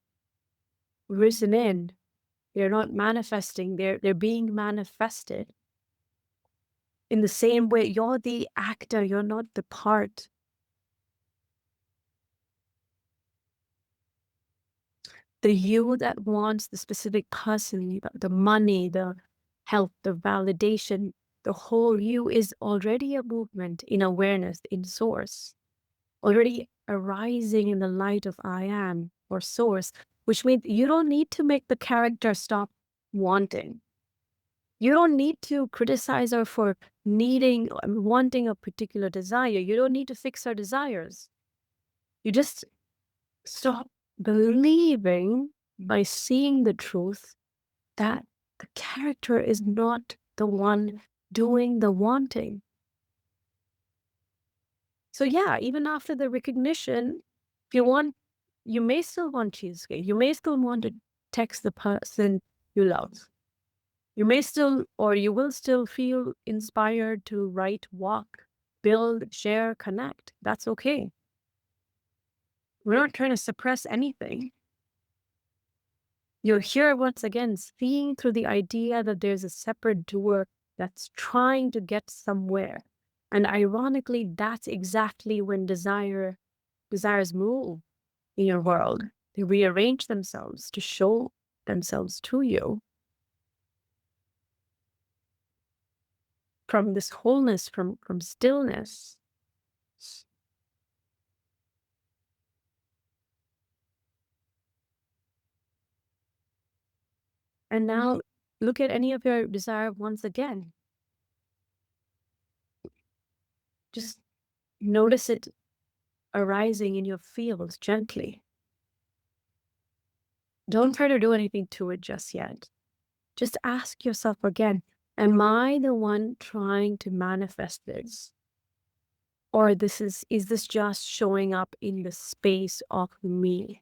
Speaker 1: risen in. They're not manifesting, they're being manifested. In the same way, you're the actor, you're not the part. The you that wants the specific person, the money, the health, the validation, the whole you is already a movement in awareness, in source, already arising in the light of I am or source, which means you don't need to make the character stop wanting. You don't need to criticize her for needing, wanting a particular desire. You don't need to fix her desires. You just stop believing by seeing the truth that the character is not the one doing the wanting. So yeah, even after the recognition, if you want, you may still want cheesecake. You may still want to text the person you love. You may still, or you will still feel inspired to write, walk, build, share, connect. That's okay. We're not trying to suppress anything. You're here once again, seeing through the idea that there's a separate doer that's trying to get somewhere. And ironically, that's exactly when desires move in your world. They rearrange themselves to show themselves to you from this wholeness, from stillness. And now look at any of your desire once again. Just notice it arising in your field gently. Don't try to do anything to it just yet. Just ask yourself again, am I the one trying to manifest this? Or is this just showing up in the space of me?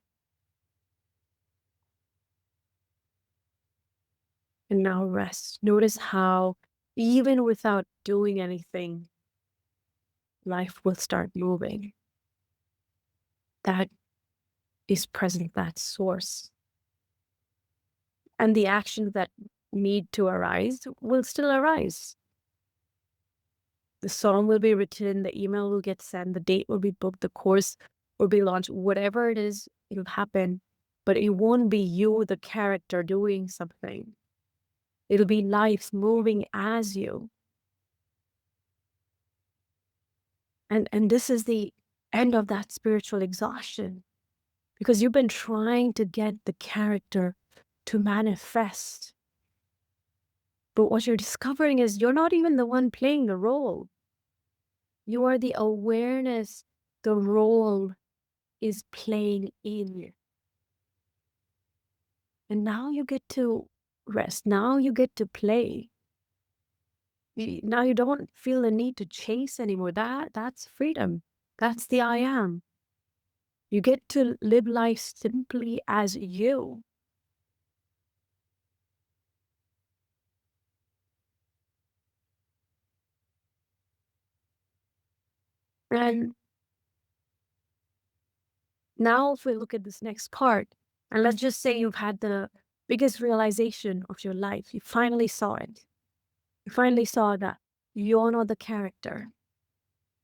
Speaker 1: And now rest. Notice how, even without doing anything, life will start moving. That is present, that source. And the actions that need to arise will still arise. The song will be written, the email will get sent, the date will be booked, the course will be launched, whatever it is, it'll happen. But it won't be you, the character, doing something. It'll be life moving as you. And this is the end of that spiritual exhaustion, because you've been trying to get the character to manifest. But what you're discovering is you're not even the one playing the role. You are the awareness the role is playing in. And now you get to rest. Now you get to play. Now you don't feel the need to chase anymore. That's freedom. That's the I am. You get to live life simply as you. And now if we look at this next part, and let's just say you've had the biggest realization of your life. You finally saw it. You finally saw that you're not the character.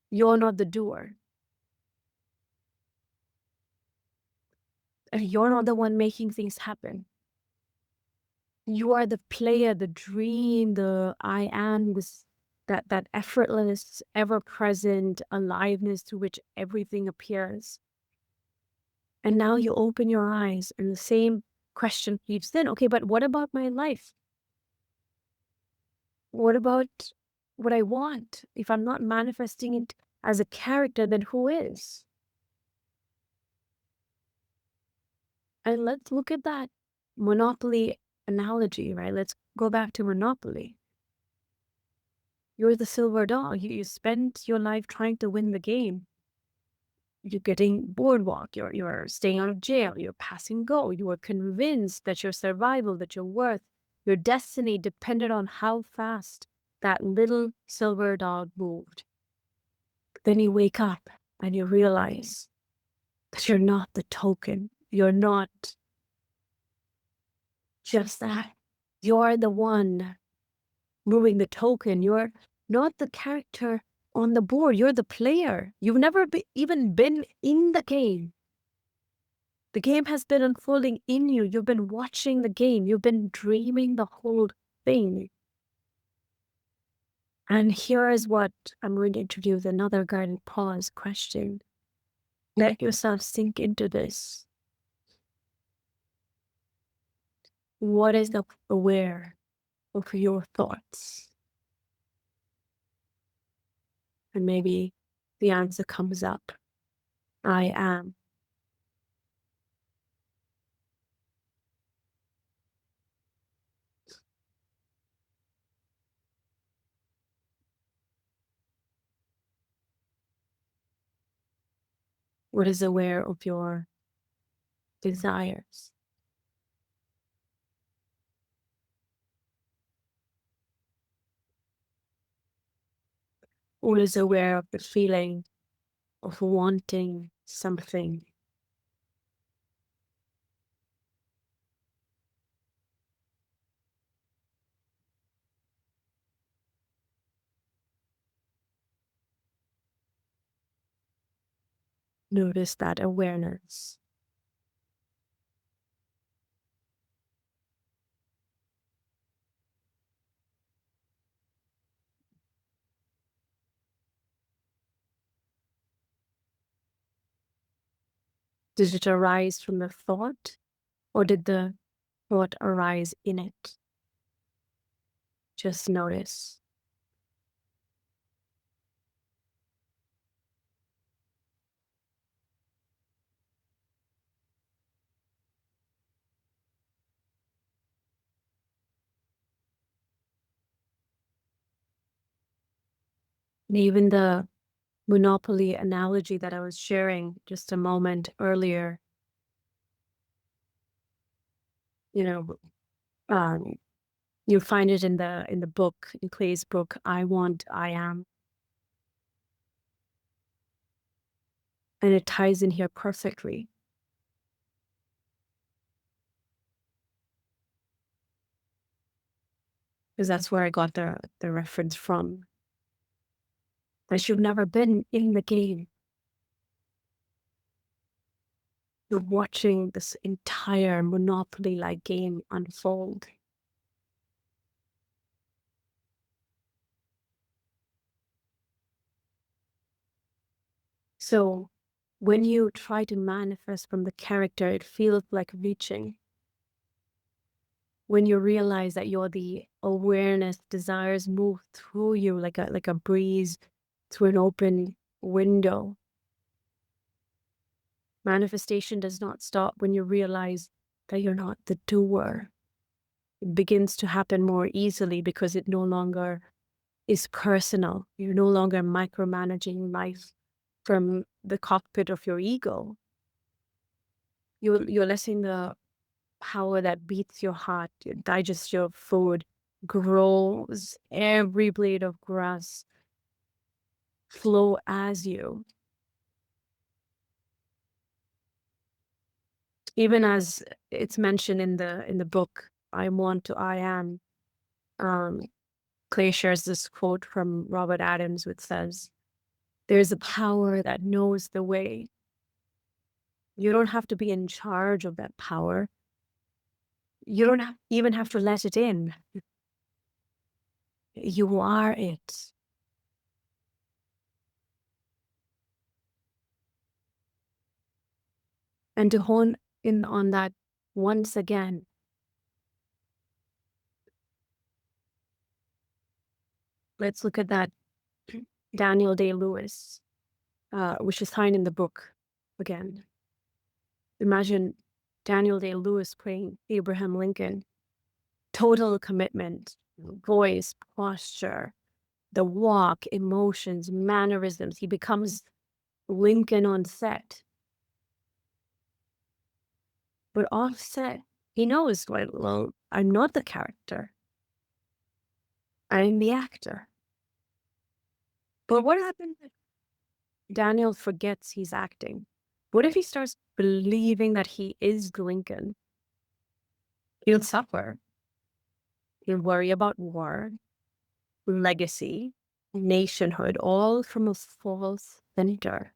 Speaker 1: You're not the doer. And you're not the one making things happen. You are the player, the dream, the I am, that effortless, ever-present aliveness through which everything appears. And now you open your eyes and the same question creeps in. Okay, but what about my life? What about what I want? If I'm not manifesting it as a character, then who is? And let's look at that Monopoly analogy, right? Let's go back to Monopoly. You're the silver dog. You spend your life trying to win the game. You're getting boardwalk. You're staying out of jail. You're passing go. You are convinced that your survival, that your worth, your destiny depended on how fast that little silver dog moved. Then you wake up and you realize that you're not the token. You're not just that. You're the one moving the token. You're not the character on the board. You're the player. You've never even been in the game. The game has been unfolding in you. You've been watching the game. You've been dreaming the whole thing. And here is what I'm going to introduce, another guided pause question. Let yourself sink into this. What is the aware of your thoughts? And maybe the answer comes up. I am. What is aware of your desires? What is aware of the feeling of wanting something? Notice that awareness. Did it arise from the thought, or did the thought arise in it? Just notice. And even the monopoly analogy that I was sharing just a moment earlier, you know, um, you find it in the book, in Clay's book, I Want, I Am. And it ties in here perfectly because that's where I got the reference from. That you've never been in the game. You're watching this entire Monopoly-like game unfold. So when you try to manifest from the character, it feels like reaching. When you realize that you're the awareness, desires move through you like a breeze through an open window. Manifestation does not stop when you realize that you're not the doer. It begins to happen more easily because it no longer is personal. You're no longer micromanaging life from the cockpit of your ego. You're letting the power that beats your heart, digest your food, grows every blade of grass, flow as you. Even as it's mentioned in the book, I Want to I Am. Um, Clay shares this quote from Robert Adams, which says, "There's a power that knows the way." You don't have to be in charge of that power. You don't even have to let it in. You are it. And to hone in on that once again, let's look at that Daniel Day-Lewis, which is signed in the book again. Imagine Daniel Day-Lewis playing Abraham Lincoln. Total commitment, voice, posture, the walk, emotions, mannerisms. He becomes Lincoln on set. But off set, he knows, well, I'm not the character. I'm the actor. But what happens if Daniel forgets he's acting? What if he starts believing that he is Lincoln? He'll suffer. He'll worry about war, legacy, nationhood, all from a false center.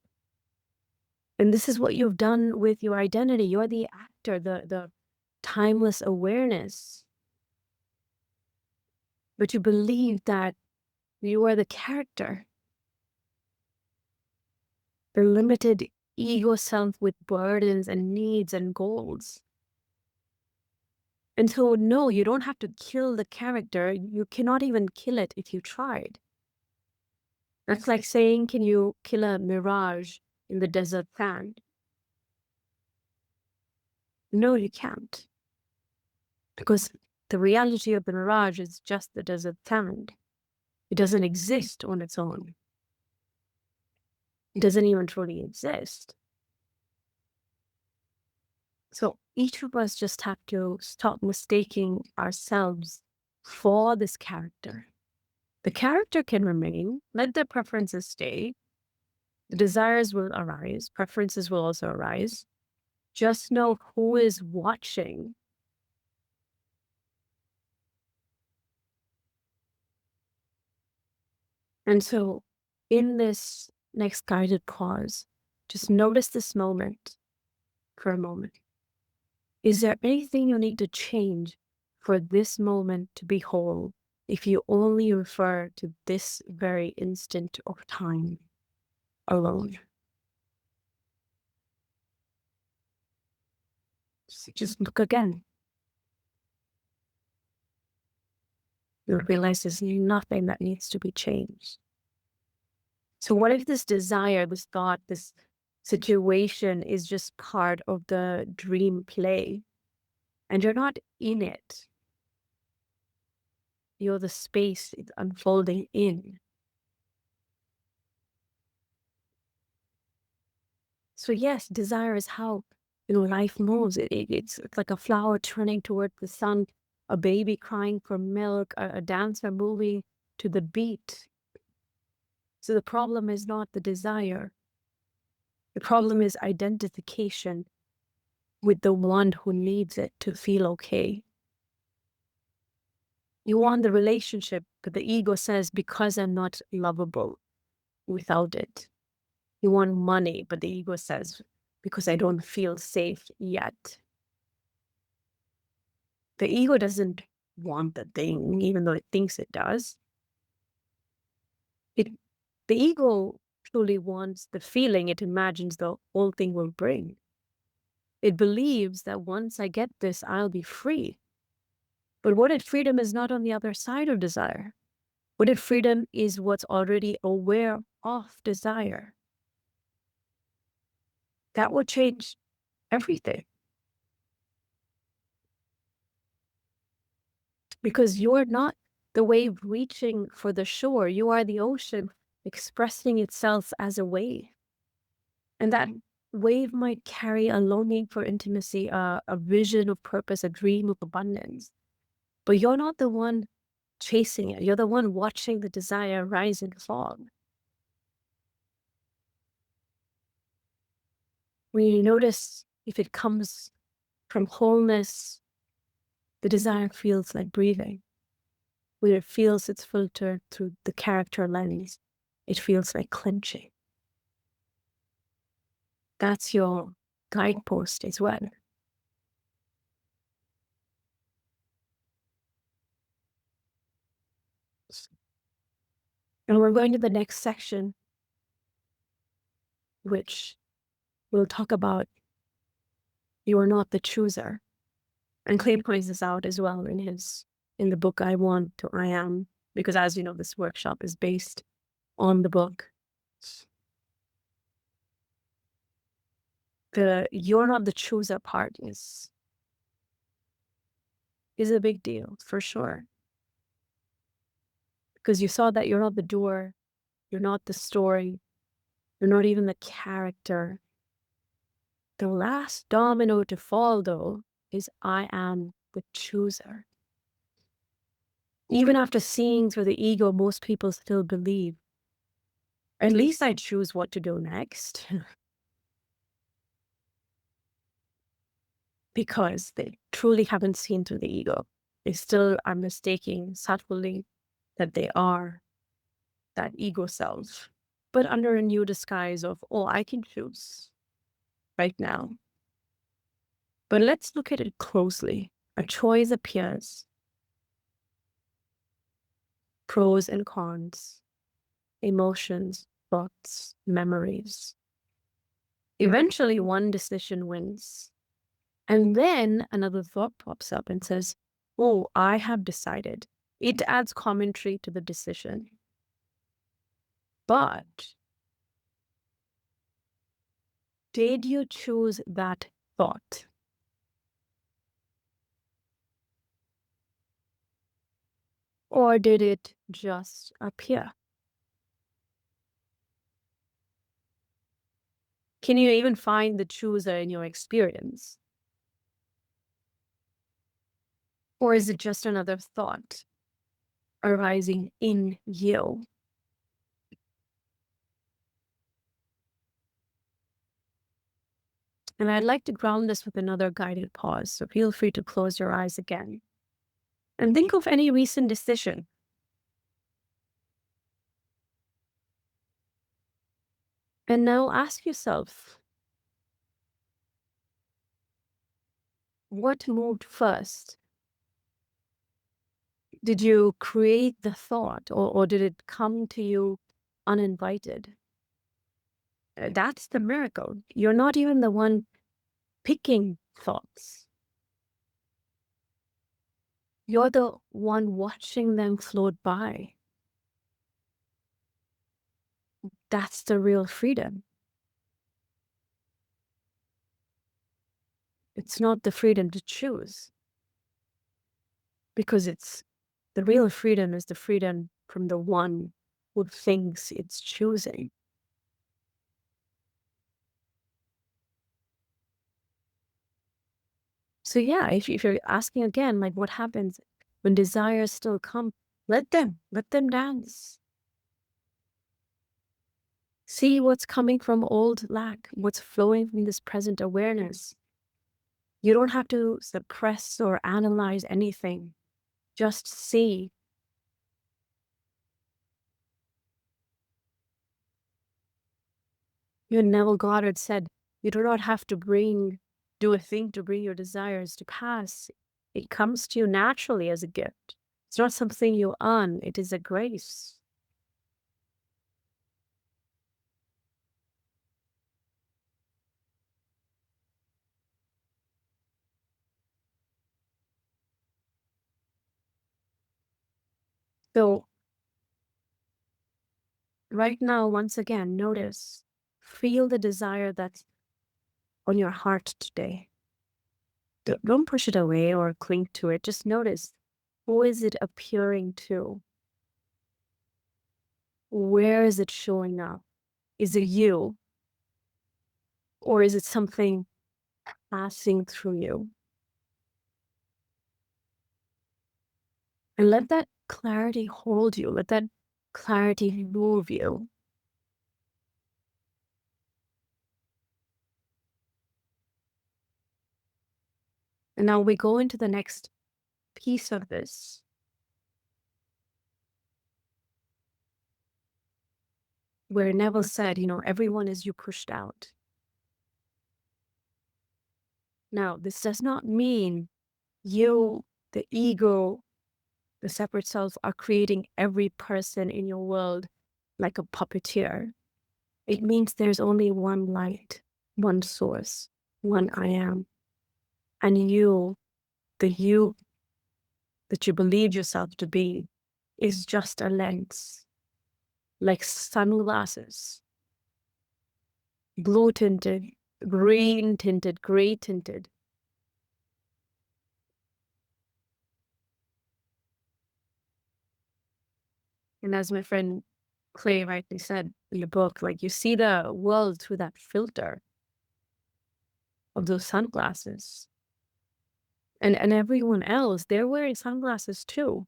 Speaker 1: And this is what you've done with your identity. You're the actor, the timeless awareness. But you believe that you are the character, the limited ego self with burdens and needs and goals. And so, no, you don't have to kill the character. You cannot even kill it if you tried. That's like saying, can you kill a mirage in the desert sand? No, you can't. Because the reality of the mirage is just the desert sand. It doesn't exist on its own. It doesn't even truly exist. So each of us just have to stop mistaking ourselves for this character. The character can remain, let the preferences stay. The desires will arise, preferences will also arise. Just know who is watching. And so in this next guided pause, just notice this moment for a moment. Is there anything you need to change for this moment to be whole if you only refer to this very instant of time alone? Just look again. You'll realize there's nothing that needs to be changed. So what if this desire, this thought, this situation is just part of the dream play and you're not in it? You're the space it's unfolding in. So yes, desire is how, life moves. It's like a flower turning toward the sun, a baby crying for milk, a dancer moving to the beat. So the problem is not the desire. The problem is identification with the one who needs it to feel okay. You want the relationship, but the ego says, because I'm not lovable without it. You want money, but the ego says, because I don't feel safe yet. The ego doesn't want the thing, even though it thinks it does. It, the ego truly wants the feeling it imagines the whole thing will bring. It believes that once I get this, I'll be free. But what if freedom is not on the other side of desire? What if freedom is what's already aware of desire? That would change everything. Because you're not the wave reaching for the shore. You are the ocean expressing itself as a wave. And that wave might carry a longing for intimacy, a vision of purpose, a dream of abundance. But you're not the one chasing it. You're the one watching the desire rise and fall. When you notice if it comes from wholeness, the desire feels like breathing. When it feels it's filtered through the character lens, it feels like clenching. That's your guidepost as well. And we're going to the next section, which will talk about you are not the chooser. And Clay points this out as well in the book I Want to I Am, because as you know, this workshop is based on the book. The you're not the chooser part is a big deal for sure. Because you saw that you're not the doer, you're not the story, you're not even the character. The last domino to fall, though, is I am the chooser. Even after seeing through the ego, most people still believe, at least I choose what to do next. Because they truly haven't seen through the ego. They still are mistaking subtly that they are that ego self, but under a new disguise of, oh, I can choose right now. But let's look at it closely. A choice appears, pros and cons, emotions, thoughts, memories. Eventually, one decision wins. And then another thought pops up and says, oh, I have decided. It adds commentary to the decision. But did you choose that thought? Or did it just appear? Can you even find the chooser in your experience? Or is it just another thought arising in you? And I'd like to ground this with another guided pause, so feel free to close your eyes again. And think of any recent decision. And now ask yourself, what moved first? Did you create the thought, or did it come to you uninvited? That's the miracle. You're not even the one picking thoughts. You're the one watching them float by. That's the real freedom. It's not the freedom to choose, because the real freedom is the freedom from the one who thinks it's choosing. So yeah, if you're asking again, like what happens when desires still come, let them dance. See what's coming from old lack, what's flowing from this present awareness. You don't have to suppress or analyze anything. Just see. Neville Goddard said, you do not have to do a thing to bring your desires to pass. It comes to you naturally as a gift. It's not something you earn, it is a grace. So, right now, once again, notice, feel the desire that's on your heart today. Don't push it away or cling to it. Just notice, who is it appearing to? Where is it showing up? Is it you? Or is it something passing through you? And let that clarity hold you. Let that clarity move you. And now we go into the next piece of this, where Neville said, everyone is you pushed out. Now, this does not mean you, the ego, the separate selves are creating every person in your world like a puppeteer. It means there's only one light, one source, one I am. And you, the you that you believe yourself to be, is just a lens, like sunglasses, blue tinted, green tinted, gray tinted. And as my friend Clay rightly said in the book, like you see the world through that filter of those sunglasses. And everyone else, they're wearing sunglasses too.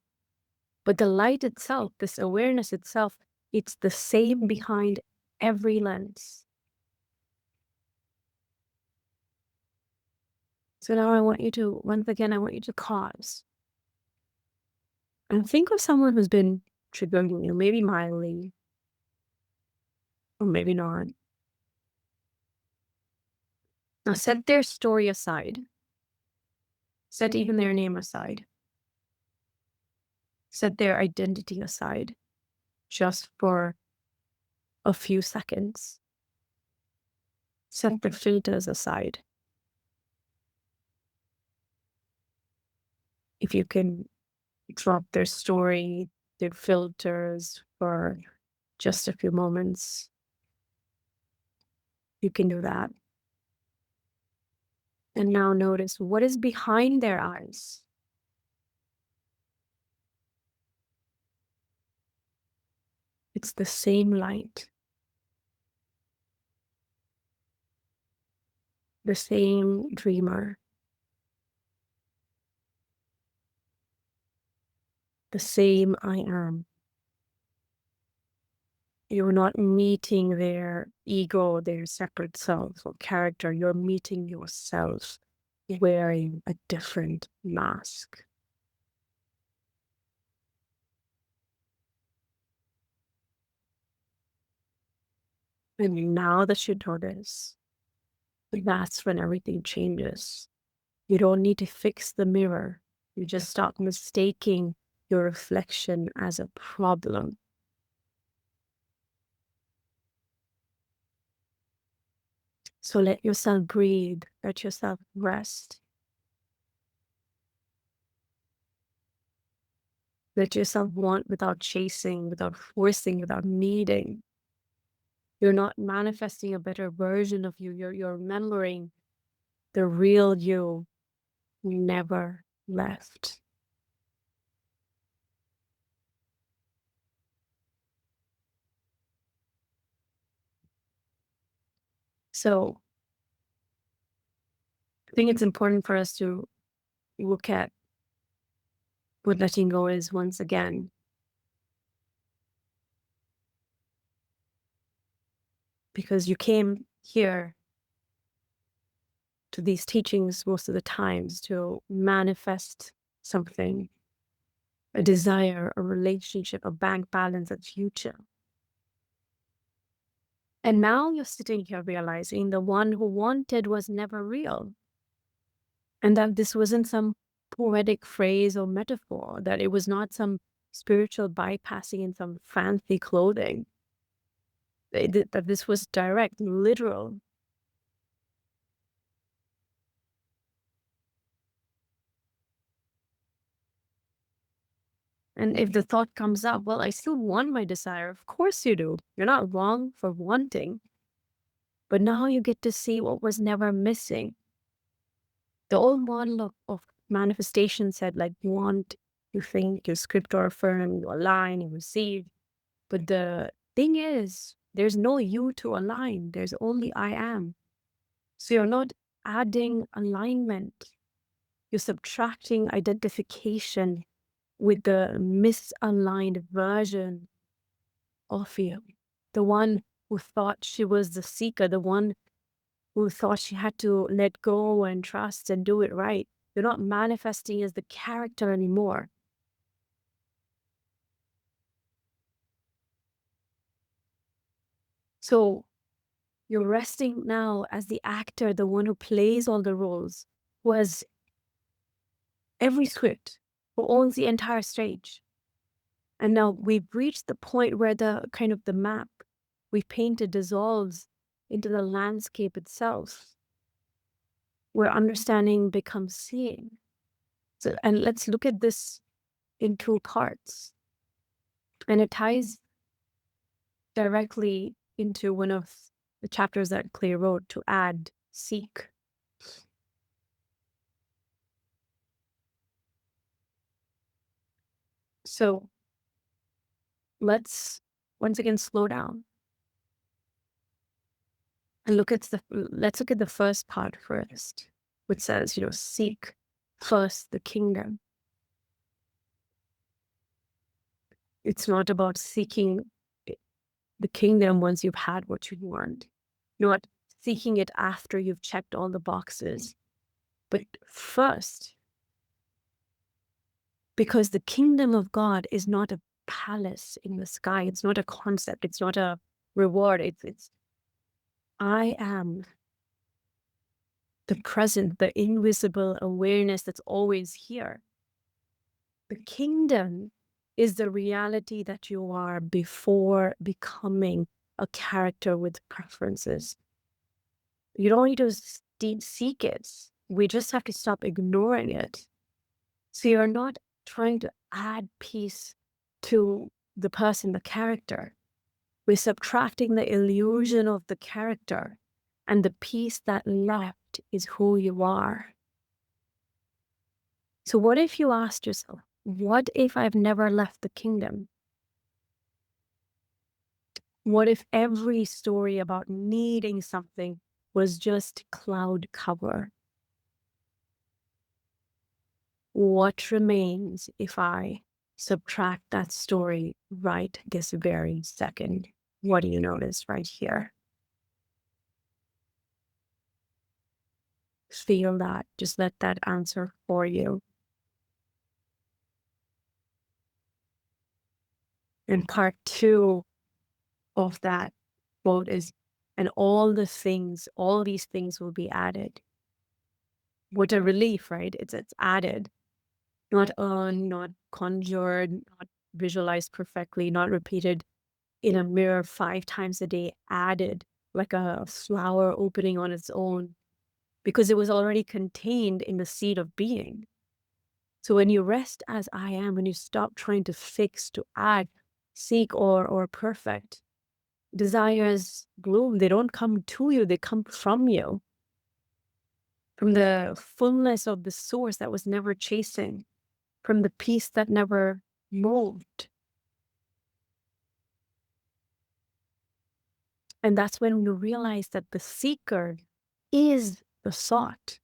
Speaker 1: But the light itself, this awareness itself, it's the same behind every lens. So now once again, I want you to pause and think of someone who's been triggering you, maybe mildly, or maybe not. Now set their story aside, set even their name aside, set their identity aside just for a few seconds. Set the filters aside. If you can drop their story, their filters for just a few moments, you can do that. And now notice what is behind their eyes. It's the same light, the same dreamer, the same I am. You're not meeting their ego, their separate self or character. You're meeting yourself wearing a different mask. And now that you notice, that's when everything changes. You don't need to fix the mirror. You just stop mistaking your reflection as a problem. So let yourself breathe, let yourself rest. Let yourself want without chasing, without forcing, without needing. You're not manifesting a better version of you. You're remembering the real you who never left. So I think it's important for us to look at what letting go is once again. Because you came here to these teachings most of the times to manifest something, a desire, a relationship, a bank balance, a future. And now you're sitting here realizing the one who wanted was never real. And that this wasn't some poetic phrase or metaphor, that it was not some spiritual bypassing in some fancy clothing, that this was direct, literal. And if the thought comes up, well, I still want my desire. Of course you do. You're not wrong for wanting. But now you get to see what was never missing. The old model of manifestation said, like, you want, you think, you script or affirm, you align, you receive. But the thing is, there's no you to align. There's only I am. So you're not adding alignment. You're subtracting identification with the misaligned version of you. The one who thought she was the seeker, the one who thought she had to let go and trust and do it right. You're not manifesting as the character anymore. So you're resting now as the actor, the one who plays all the roles, who has every script, who owns the entire stage. And now we've reached the point where the kind of the map we've painted dissolves into the landscape itself, where understanding becomes seeing. So, and let's look at this in two parts. And it ties directly into one of the chapters that Clay wrote, to add, seek. So let's once again slow down and let's look at the first part first, which says, seek first the kingdom. It's not about seeking the kingdom once you've had what you want, not seeking it after you've checked all the boxes, but first. Because the kingdom of God is not a palace in the sky. It's not a concept. It's not a reward. It's I am the present, the invisible awareness that's always here. The kingdom is the reality that you are before becoming a character with preferences. You don't need to seek it. We just have to stop ignoring it. So you're not trying to add peace to the person, the character. We're subtracting the illusion of the character, and the piece that left is who you are. So what if you asked yourself, what if I've never left the kingdom? What if every story about needing something was just cloud cover? What remains if I subtract that story right this very second? What do you notice right here? Feel that. Just let that answer for you. And part two of that quote is, and all these things will be added. What a relief, right? It's added, not earned, not conjured, not visualized perfectly, not repeated in a mirror 5 times a day, added like a flower opening on its own, because it was already contained in the seed of being. So when you rest as I am, when you stop trying to fix, to add, seek, or perfect, desires bloom. They don't come to you, they come from you. From the fullness of the source that was never chasing, from the peace that never moved. And that's when you realize that the seeker is the sought.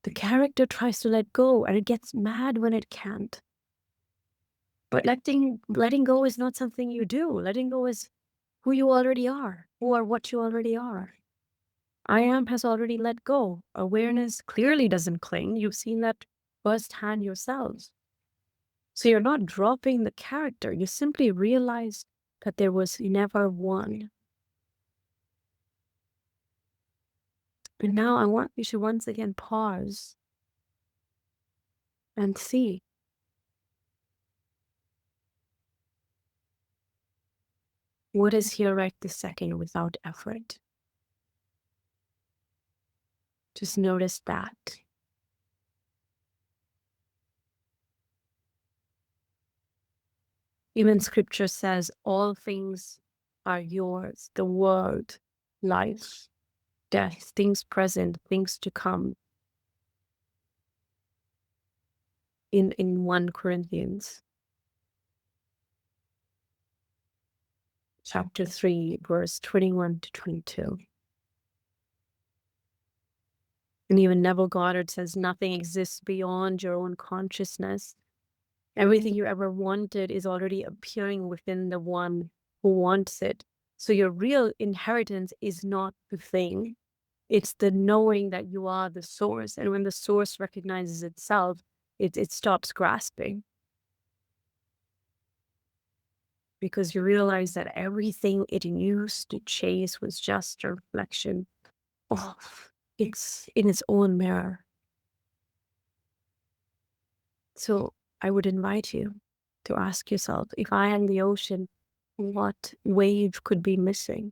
Speaker 1: The character tries to let go and it gets mad when it can't. But letting go is not something you do. Letting go is who you already are, or what you already are. I am has already let go. Awareness clearly doesn't cling. You've seen that firsthand yourselves. So you're not dropping the character. You simply realize that there was never one. And now I want you to once again pause and see. What is here right this second without effort? Just notice that. Even scripture says all things are yours, the world, life, death, things present, things to come. In 1 Corinthians chapter 3, verse 21 to 22. And even Neville Goddard says nothing exists beyond your own consciousness. Everything you ever wanted is already appearing within the one who wants it. So your real inheritance is not the thing. It's the knowing that you are the source. And when the source recognizes itself, it stops grasping. Because you realize that everything it used to chase was just a reflection of it's in its own mirror. So I would invite you to ask yourself, if I am the ocean, what wave could be missing?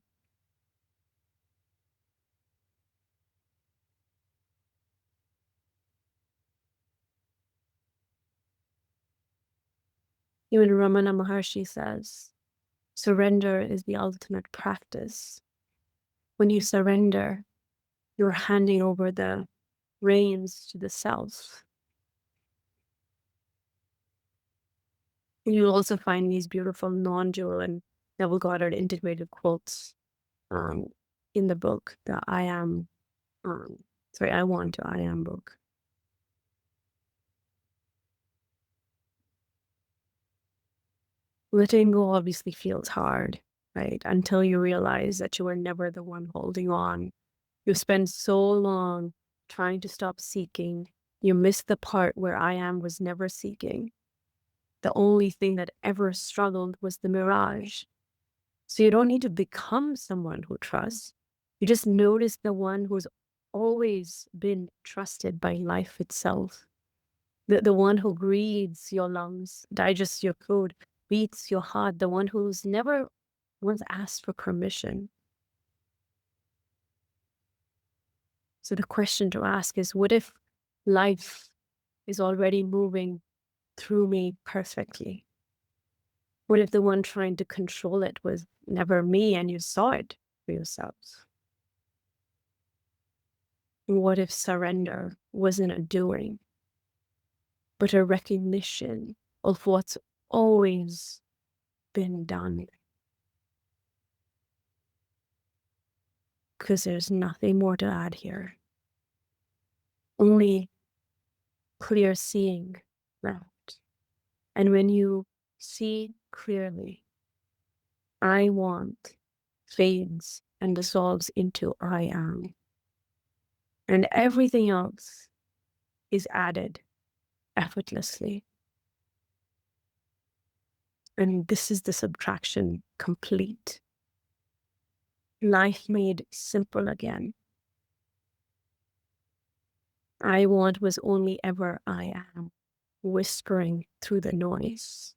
Speaker 1: Even Ramana Maharshi says, surrender is the ultimate practice. When you surrender, you're handing over the reins to the self. You'll also find these beautiful non-dual and Neville Goddard integrated quotes in the book, the I Am, I Want to I Am book. Letting go obviously feels hard, right? Until you realize that you were never the one holding on. You spend so long trying to stop seeking. You miss the part where I am was never seeking. The only thing that ever struggled was the mirage. So you don't need to become someone who trusts. You just notice the one who's always been trusted by life itself. The one who breathes your lungs, digests your food, beats your heart, the one who's never once asked for permission. So the question to ask is, what if life is already moving through me perfectly? What if the one trying to control it was never me and you saw it for yourselves? What if surrender wasn't a doing, but a recognition of what's always been done? Because there's nothing more to add here. Only clear seeing left. And when you see clearly, I want fades and dissolves into I am. And everything else is added effortlessly. And this is the subtraction complete. Life made simple again. I want was only ever I am, whispering through the noise.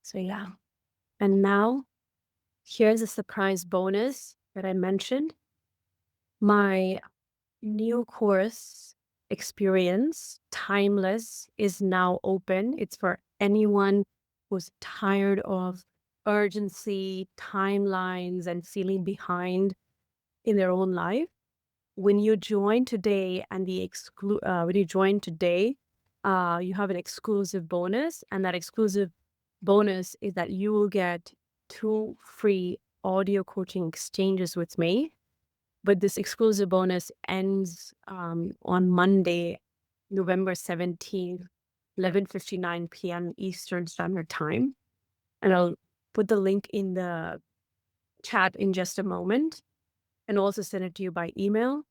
Speaker 1: So yeah. And now, here's a surprise bonus that I mentioned. My new course, Experience, Timeless, is now open. It's for anyone who's tired of urgency, timelines, and feeling behind in their own life. When you join today and you have an exclusive bonus, and that exclusive bonus is that you will get 2 free audio coaching exchanges with me. But this exclusive bonus ends on Monday, November 17th, 11:59 p.m. Eastern Standard Time. And I'll put the link in the chat in just a moment and also send it to you by email.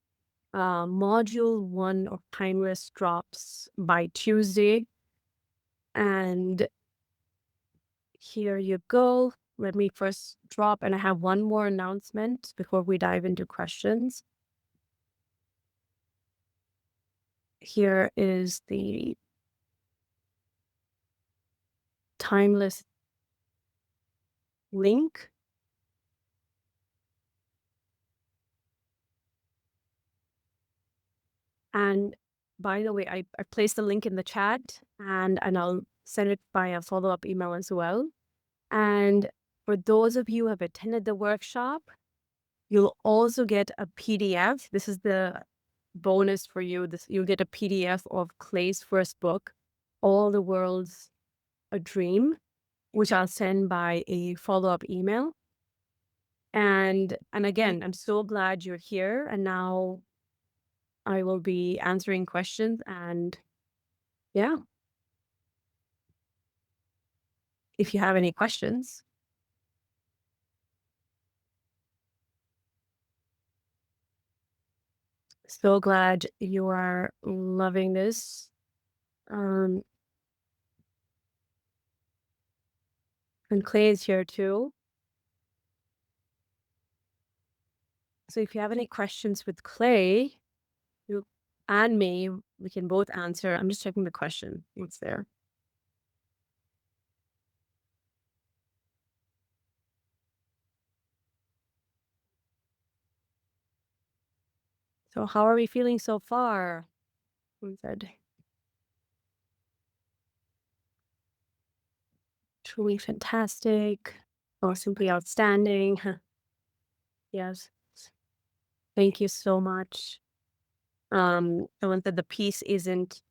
Speaker 1: Module 1 of Timeless drops by Tuesday. And here you go. Let me first drop, and I have one more announcement before we dive into questions. Here is the Timeless link. And by the way, I placed the link in the chat, and I'll send it by a follow-up email as well. And for those of you who have attended the workshop, you'll also get a PDF. This is the bonus for you. You'll get a PDF of Clay's first book, All the World's a Dream, which I'll send by a follow-up email. And again, I'm so glad you're here. And now I will be answering questions. And yeah, if you have any questions. So glad you are loving this. And Clay is here too. So if you have any questions with Clay, you and me, we can both answer. I'm just checking the question. What's there? So how are we feeling so far? Who said? Truly fantastic. Or simply outstanding. Yes. Thank you so much. Someone said the peace isn't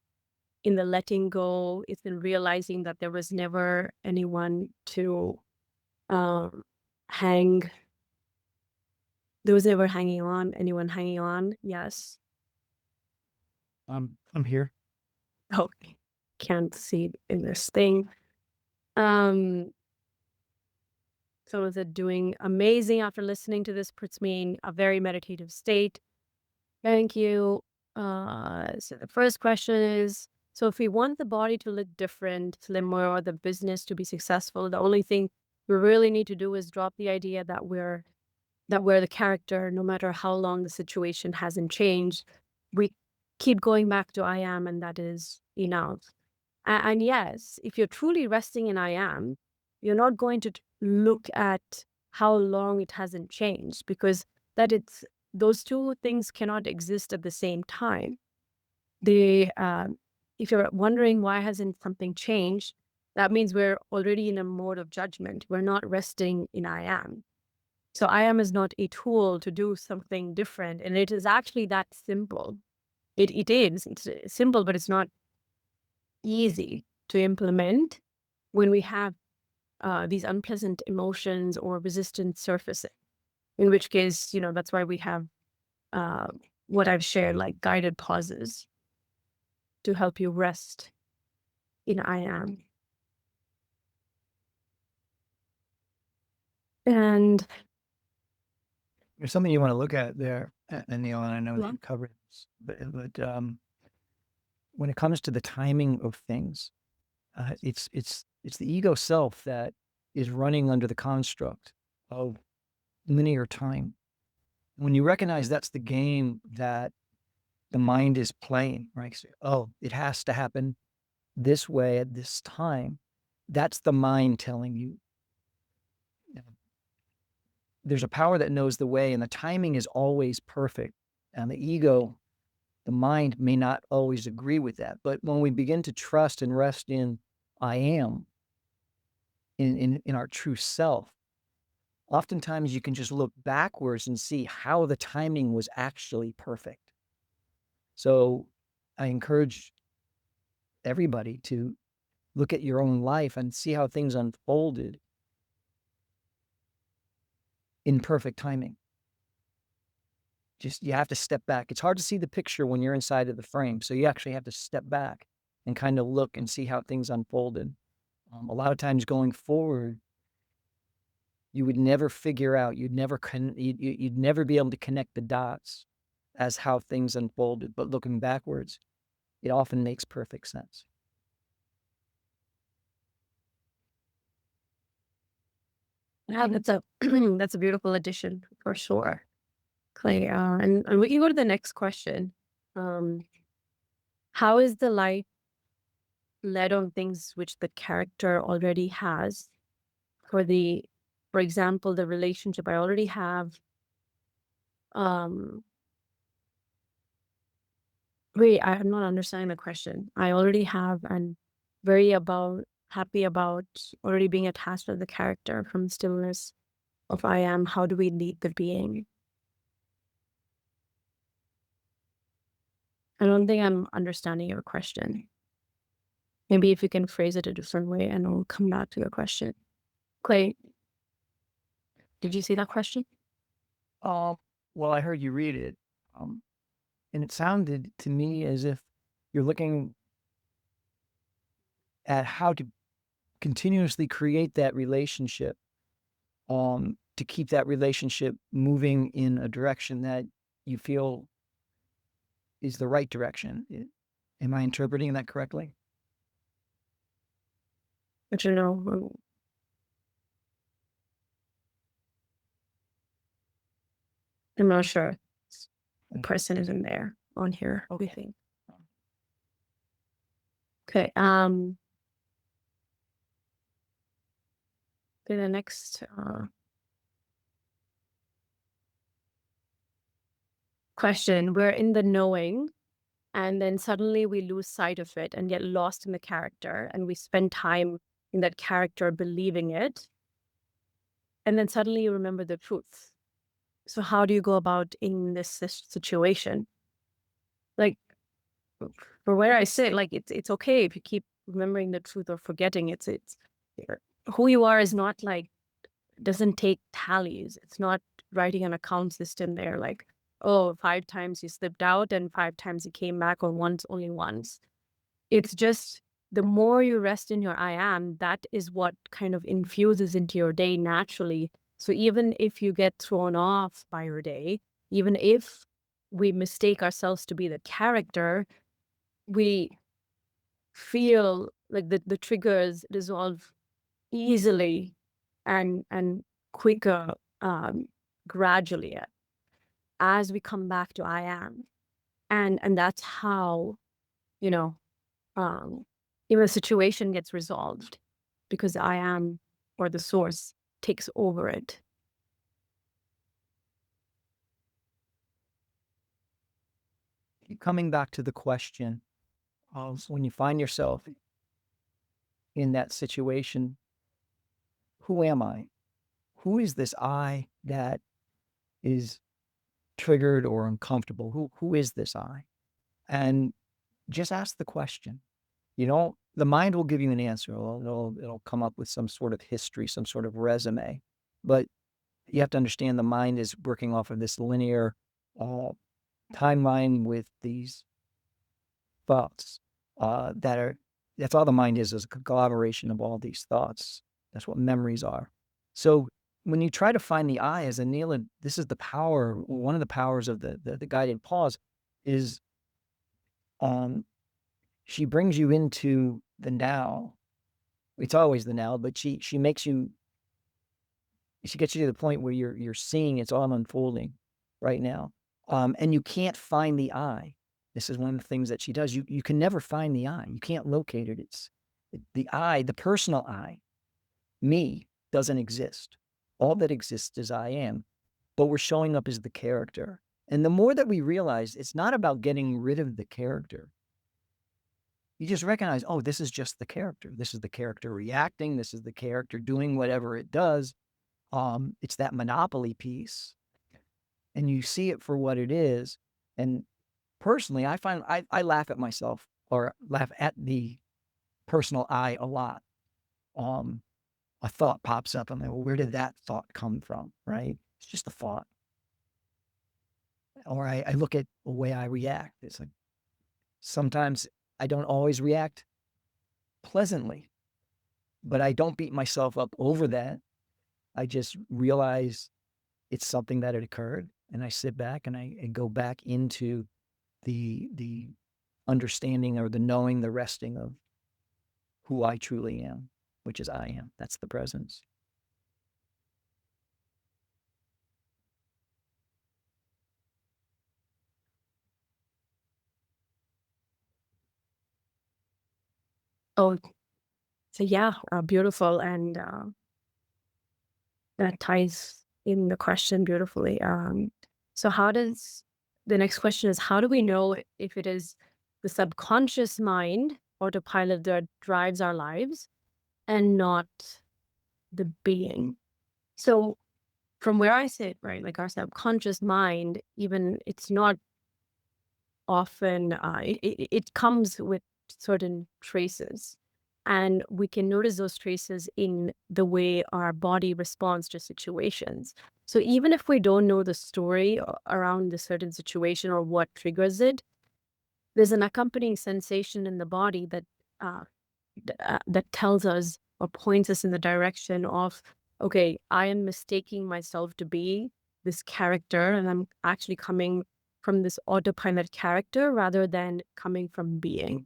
Speaker 1: in the letting go, it's in realizing that there was never anyone to hang. There was never anyone hanging on. Yes.
Speaker 2: I'm here.
Speaker 1: Oh, can't see in this thing. Someone said doing amazing after listening to this puts me in a very meditative state. Thank you. So the first question is, so if we want the body to look different, slimmer, or the business to be successful, the only thing we really need to do is drop the idea that we're the character, no matter how long the situation hasn't changed. We keep going back to I am, and that is enough. And yes, if you're truly resting in I am, you're not going to look at how long it hasn't changed, because those two things cannot exist at the same time. If you're wondering why hasn't something changed, that means we're already in a mode of judgment. We're not resting in I am. So I am is not a tool to do something different, and it is actually that simple. It is. It's simple, but it's not easy to implement when we have these unpleasant emotions or resistance surfacing. In which case, that's why we have what I've shared, like guided pauses to help you rest in I am. And
Speaker 2: There's something you want to look at there, Neil, and I know
Speaker 1: yeah.
Speaker 2: that you covered this, but when it comes to the timing of things, it's the ego self that is running under the construct of linear time. When you recognize that's the game that the mind is playing, right? So, oh, it has to happen this way at this time. That's the mind telling you. There's a power that knows the way, and the timing is always perfect. And the ego, the mind, may not always agree with that. But when we begin to trust and rest in I am, in our true self, oftentimes you can just look backwards and see how the timing was actually perfect. So I encourage everybody to look at your own life and see how things unfolded in perfect timing. Just you have to step back. It's hard to see the picture when you're inside of the frame, so you actually have to step back and kind of look and see how things unfolded. A lot of times going forward, you would never figure out, you'd never be able to connect the dots as how things unfolded, but looking backwards, it often makes perfect sense.
Speaker 1: Yeah, that's a that's a beautiful addition for sure, Clay. And we can go to the next question. Um, how is the light led on things which the character already has? For the, for example, the relationship I already have. Um, wait, I'm not understanding the question. I already have and very about happy about already being attached to the character from stillness of I am. How do we lead the being? I don't think I'm understanding your question. Maybe if you can phrase it a different way and I'll come back to your question. Clay, did you see that question?
Speaker 2: Um, well, I heard you read it, um, and it sounded to me as if you're looking at how to continuously create that relationship, to keep that relationship moving in a direction that you feel is the right direction. Am I interpreting that correctly?
Speaker 1: But you know, I'm not sure. The person isn't there on here, we
Speaker 2: Okay.
Speaker 1: think. Okay. Okay, the next question. We're in the knowing, and then suddenly we lose sight of it and get lost in the character, and we spend time in that character believing it, and then suddenly you remember the truth. So how do you go about in this situation? Like, for where I sit, like it's okay if you keep remembering the truth or forgetting. It's who you are is not like doesn't take tallies. It's not writing an account system there like, oh, 5 times you slipped out and 5 times you came back, or once, only once. It's just the more you rest in your I am, that is what kind of infuses into your day naturally. So even if you get thrown off by your day, even if we mistake ourselves to be the character, we feel like the triggers dissolve easily and quicker, gradually, as we come back to I am. And that's how, you know, um, even a situation gets resolved because I am, or the source, takes over it.
Speaker 2: Keep coming back to the question of when you find yourself in that situation, who am I? Who is this I that is triggered or uncomfortable? Who is this I? And just ask the question. You know, the mind will give you an answer. It'll come up with some sort of history, some sort of resume. But you have to understand the mind is working off of this linear uh, timeline with these thoughts that are, that's all the mind is a collaboration of all these thoughts. That's what memories are. So when you try to find the I, as Anila, this is the power, one of the powers of the guided pause is um, she brings you into the now. It's always the now, but she makes you, she gets you to the point where you're seeing it's all unfolding right now. And you can't find the I. This is one of the things that she does. You can never find the I. You can't locate it. It's the I, the personal I, me, doesn't exist. All that exists is I am. But we're showing up as the character. And the more that we realize it's not about getting rid of the character, you just recognize, oh, this is just the character. This is the character reacting. This is the character doing whatever it does. It's that monopoly piece. And you see it for what it is. And personally, I find I laugh at myself or laugh at the personal I a lot. A thought pops up. I'm like, well, where did that thought come from? Right. It's just a thought. Or I look at the way I react. It's like sometimes I don't always react pleasantly, but I don't beat myself up over that. I just realize it's something that had occurred, and I sit back and I go back into the understanding or the knowing, the resting of who I truly am, which is I am. That's the presence.
Speaker 1: Oh, so yeah, beautiful. And that ties in the question beautifully. So how does the next question is how do we know if it is the subconscious mind autopilot that drives our lives and not the being? So from where I sit, right, like our subconscious mind, even it's not often it comes with certain traces, and we can notice those traces in the way our body responds to situations. So even if we don't know the story around the certain situation or what triggers it, there's an accompanying sensation in the body that uh, that tells us or points us in the direction of, okay, I am mistaking myself to be this character, and I'm actually coming from this autopilot character rather than coming from being.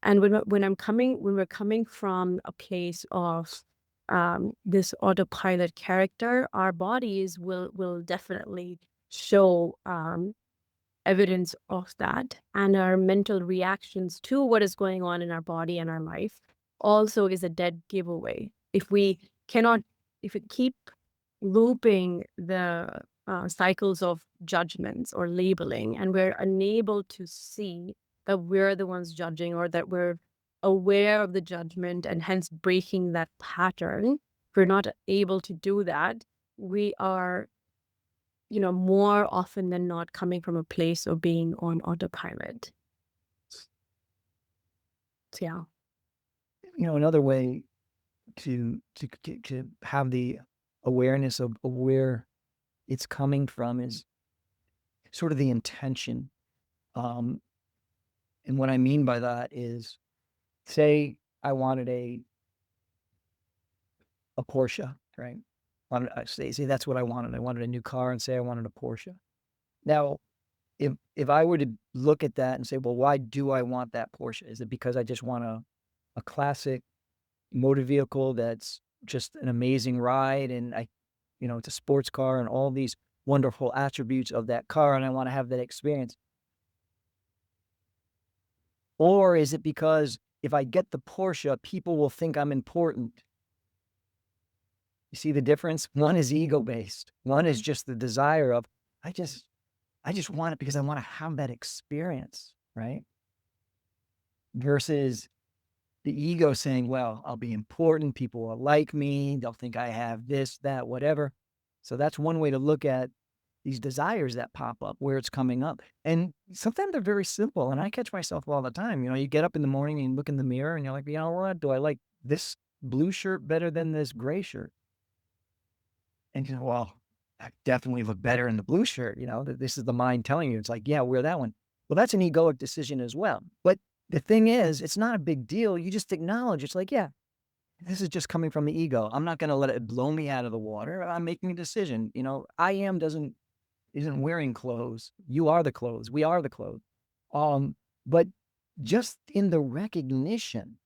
Speaker 1: And when we're coming from a place of this autopilot character, our bodies will definitely show evidence of that, and our mental reactions to what is going on in our body and our life also is a dead giveaway. Cannot if we keep looping the cycles of judgments or labeling, and we're unable to see that we're the ones judging, or that we're aware of the judgment and hence breaking that pattern, if we're not able to do that, we are, more often than not coming from a place of being on autopilot. So yeah.
Speaker 2: Another way to have the awareness of where it's coming from is sort of the intention. Um, and what I mean by that is, say I wanted a Porsche, right? I say that's what I wanted. I wanted a new car, and say I wanted a Porsche. Now, if I were to look at that and say, well, why do I want that Porsche? Is it because I just want a classic motor vehicle that's just an amazing ride, and it's a sports car and all these wonderful attributes of that car, and I want to have that experience? Or is it because if I get the Porsche, people will think I'm important? You see the difference? One is ego based. One is just the desire of, I just I just want it because I want to have that experience, right? Versus the ego saying, well, I'll be important. People will like me. They'll think I have this, that, whatever. So that's one way to look at these desires that pop up, where it's coming up. And sometimes they're very simple. And I catch myself all the time. You get up in the morning and you look in the mirror and you're like, you know what? Do I like this blue shirt better than this gray shirt? And well, I definitely look better in the blue shirt. This is the mind telling you. It's like, yeah, wear that one. Well, that's an egoic decision as well. But the thing is, it's not a big deal. You just acknowledge it's like, yeah, this is just coming from the ego. I'm not going to let it blow me out of the water. I'm making a decision. I am isn't wearing clothes. You are the clothes. We are the clothes. But just in the recognition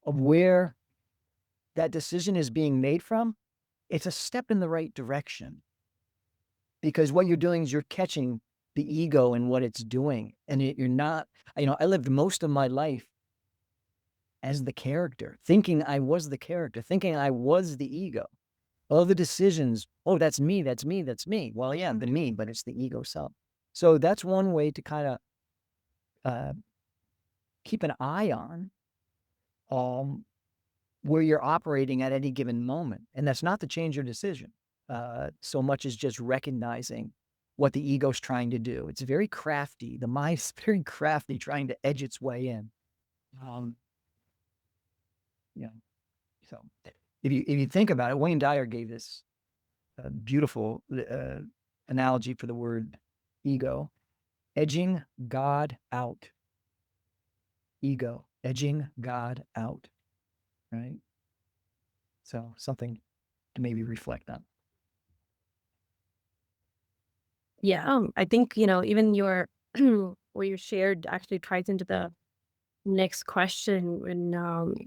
Speaker 2: of where that decision is being made from, it's a step in the right direction, because what you're doing is you're catching the ego and what it's doing. And you're not, I lived most of my life as the character, thinking I was the character, thinking I was the ego. All the decisions, oh, that's me, that's me, that's me. Well, yeah, the me, but it's the ego self. So that's one way to kind of uh, keep an eye on where you're operating at any given moment. And that's not to change your decision so much as just recognizing what the ego's trying to do. It's very crafty. The mind's very crafty, trying to edge its way in. Um, you know, so if you think about it, Wayne Dyer gave this a beautiful analogy for the word ego. Edging God out. Ego, edging God out, right? So something to maybe reflect on.
Speaker 1: Yeah, I think, even your what you shared actually ties into the next question. And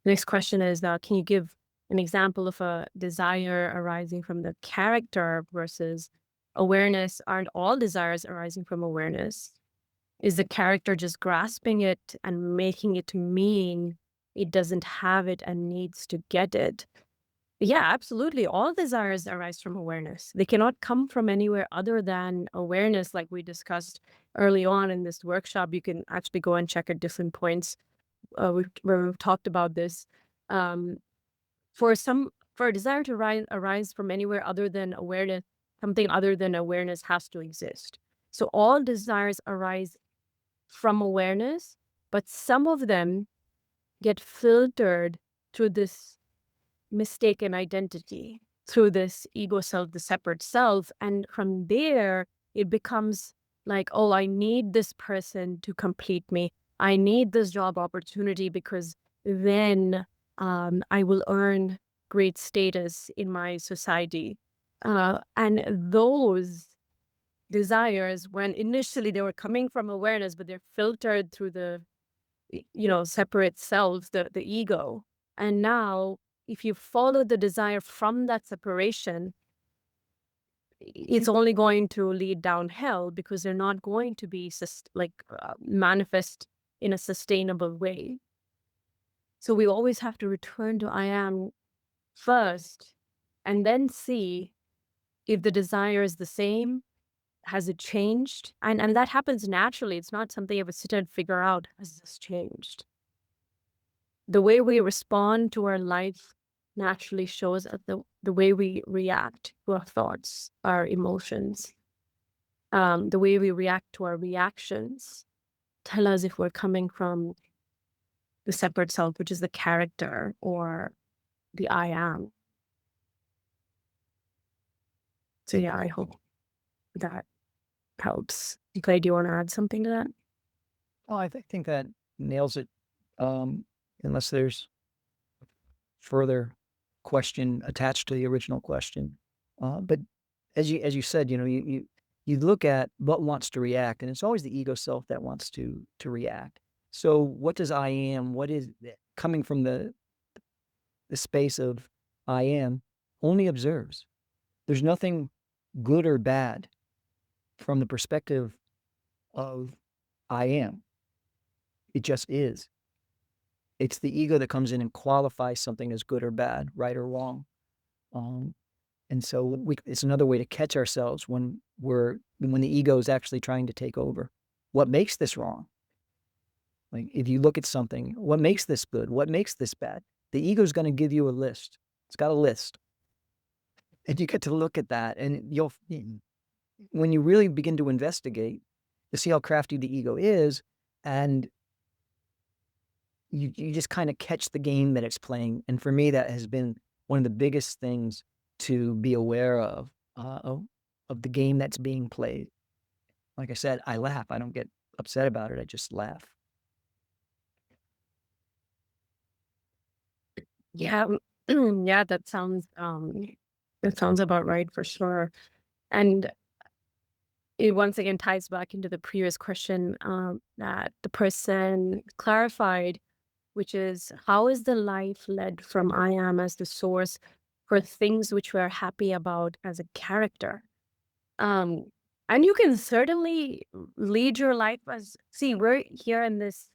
Speaker 1: next question is, can you give an example of a desire arising from the character versus awareness? Aren't all desires arising from awareness? Is the character just grasping it and making it mean it doesn't have it and needs to get it? Yeah, absolutely. All desires arise from awareness. They cannot come from anywhere other than awareness, like we discussed early on in this workshop. You can actually go and check at different points where we've talked about this. Um, for a desire to arise from anywhere other than awareness, something other than awareness has to exist. So all desires arise from awareness, but some of them get filtered through this mistaken identity, through this ego self, the separate self. And from there, it becomes like, oh, I need this person to complete me. I need this job opportunity because then I will earn great status in my society. And those desires, when initially they were coming from awareness, but they're filtered through the separate selves, the ego. And now if you follow the desire from that separation, it's only going to lead downhill because they're not going to be manifest in a sustainable way. So we always have to return to I am first, and then see if the desire is the same. Has it changed? And that happens naturally. It's not something you ever sit and figure out, has this changed? The way we respond to our life naturally shows us the way we react to our thoughts, our emotions, the way we react to our reactions tell us if we're coming from the separate self, which is the character, or the I am. So yeah, I hope that helps. Clay, do you want to add something to that?
Speaker 2: Well, I think that nails it. Unless there's further question attached to the original question. But as you said, you look at what wants to react, and it's always the ego self that wants to react. So what does I am? What is coming from the space of I am? Only observes. There's nothing good or bad from the perspective of I am. It just is. It's the ego that comes in and qualifies something as good or bad, right or wrong. And so it's another way to catch ourselves when the ego is actually trying to take over. What makes this wrong? Like if you look at something, what makes this good? What makes this bad? The ego is going to give you a list. It's got a list. And you get to look at that, and when you really begin to investigate, to see how crafty the ego is, and you just kind of catch the game that it's playing. And for me, that has been one of the biggest things to be aware of the game that's being played. Like I said, I laugh. I don't get upset about it. I just laugh.
Speaker 1: Yeah, yeah, that sounds about right for sure. And it once again ties back into the previous question that the person clarified, which is, how is the life led from I am as the source for things which we're happy about as a character? Um, and you can certainly lead your life as, see, we're here in this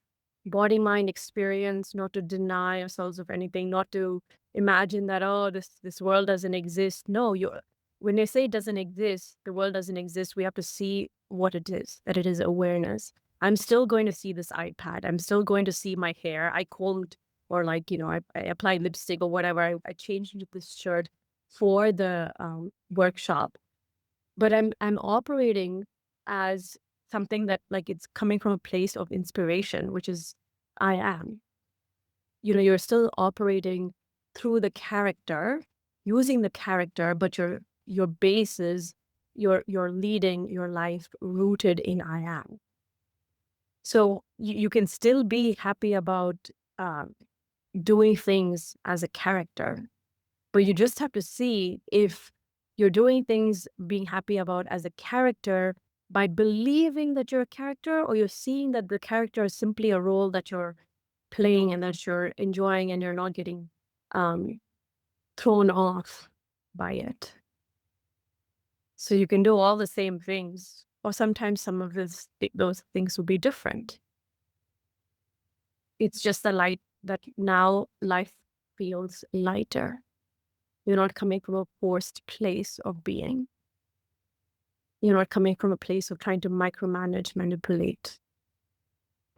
Speaker 1: body mind experience, not to deny ourselves of anything, not to imagine that, oh, this world doesn't exist. No, when they say it doesn't exist, the world doesn't exist, we have to see what it is, that it is awareness. I'm still going to see this iPad. I'm still going to see my hair. I combed, or I applied lipstick or whatever. I changed into this shirt for the workshop. But I'm operating as something that, like, it's coming from a place of inspiration, which is I am. You're still operating through the character, using the character, but your base is you're leading your life rooted in I am. So you can still be happy about doing things as a character, but you just have to see if you're doing things being happy about as a character by believing that you're a character, or you're seeing that the character is simply a role that you're playing and that you're enjoying and you're not getting um, thrown off by it. So you can do all the same things, or sometimes some of those things will be different. It's just the light that now life feels lighter. You're not coming from a forced place of being. You're not coming from a place of trying to micromanage, manipulate,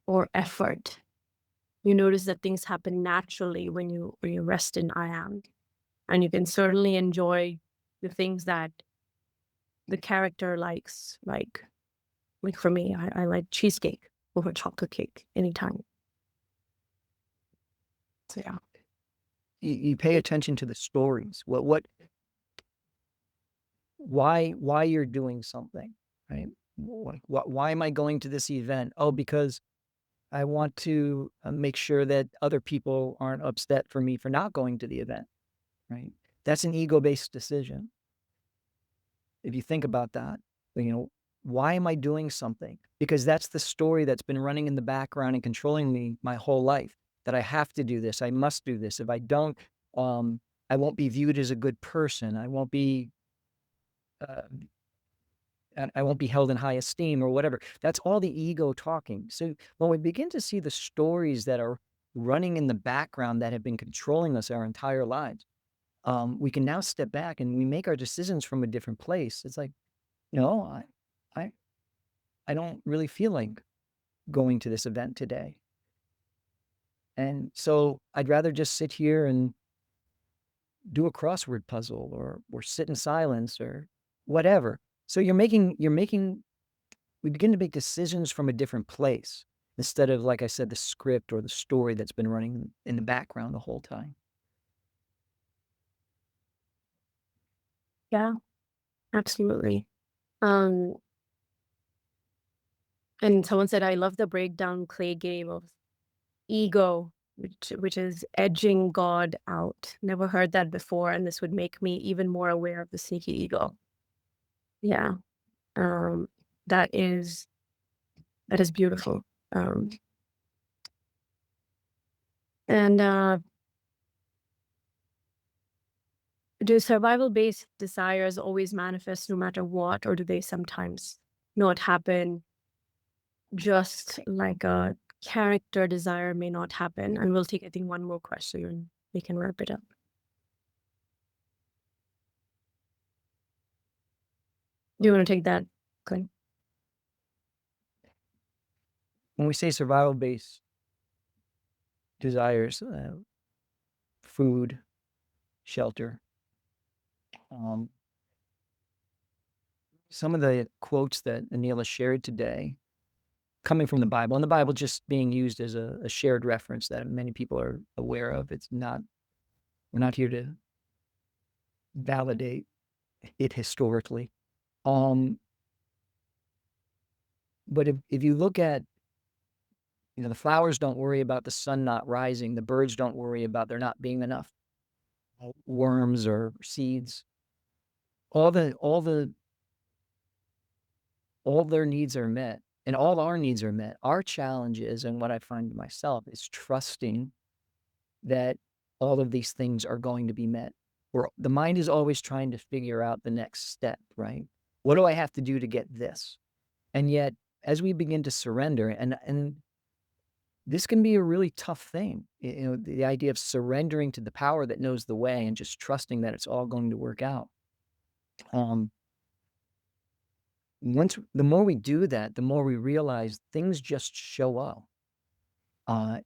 Speaker 1: or effort. You notice that things happen naturally when you rest in I am. And you can certainly enjoy the things that the character likes. Like for me, I like cheesecake over chocolate cake anytime. So yeah.
Speaker 2: You pay attention to the stories. Why you're doing something, right? Why am I going to this event? Oh, because I want to make sure that other people aren't upset for me for not going to the event, right? That's an ego-based decision. If you think about that, why am I doing something? Because that's the story that's been running in the background and controlling me my whole life, that I have to do this. I must do this. If I don't, I won't be viewed as a good person. I won't be uh, I won't be held in high esteem or whatever. That's all the ego talking. So when we begin to see the stories that are running in the background that have been controlling us our entire lives, we can now step back and we make our decisions from a different place. It's like, no, I, I don't really feel like going to this event today. And so I'd rather just sit here and do a crossword puzzle or sit in silence or whatever. So we begin to make decisions from a different place instead of, like I said, the script or the story that's been running in the background the whole time.
Speaker 1: Yeah, absolutely. Um, and someone said, I love the breakdown clay game of ego, which is edging God out. Never heard that before, and this would make me even more aware of the sneaky ego. Yeah. Um, that is that is beautiful. Um, and do survival-based desires always manifest no matter what, or do they sometimes not happen, just like a character desire may not happen? And we'll take, I think, one more question and we can wrap it up. Do you want to take that, Clint?
Speaker 2: When we say survival based desires, food, shelter, um, some of the quotes that Anila shared today coming from the Bible, and the Bible just being used as a shared reference that many people are aware of. We're not here to validate it historically. Um, but if you look at, the flowers don't worry about the sun not rising, the birds don't worry about there not being enough worms or seeds. All their needs are met, and all our needs are met. Our challenge is, and what I find myself, is trusting that all of these things are going to be met. Or the mind is always trying to figure out the next step, right? What do I have to do to get this? And yet, as we begin to surrender, and this can be a really tough thing, the idea of surrendering to the power that knows the way and just trusting that it's all going to work out. Um, the more we do that, the more we realize things just show up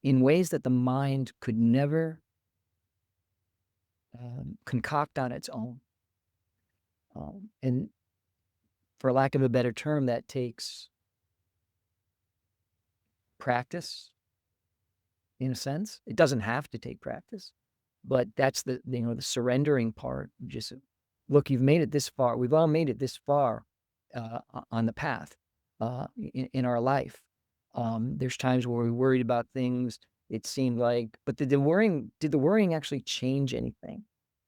Speaker 2: in ways that the mind could never concoct on its own. And for lack of a better term, that takes practice, in a sense. It doesn't have to take practice, But that's the surrendering part. Just look, you've made it this far. We've all made it this far on the path in our life. There's times where we worried about things. It seemed like, but did the worrying actually change anything?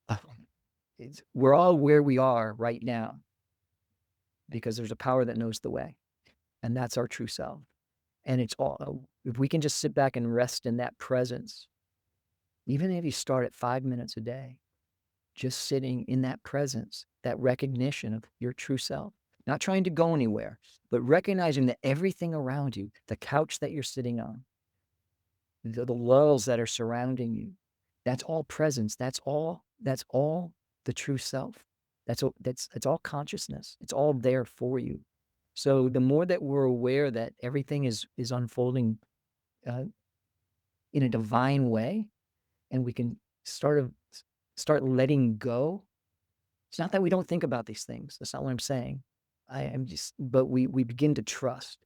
Speaker 2: Uh, we're all where we are right now because there's a power that knows the way, and that's our true self. And it's all, if we can just sit back and rest in that presence, even if you start at 5 minutes a day, just sitting in that presence, that recognition of your true self, not trying to go anywhere, but recognizing that everything around you, the couch that you're sitting on, the walls that are surrounding you, that's all presence. That's all the true self. It's all consciousness. It's all there for you. So the more that we're aware that everything is unfolding uh, in a divine way, and we can start letting go. It's not that we don't think about these things. That's not what I'm saying. But we begin to trust.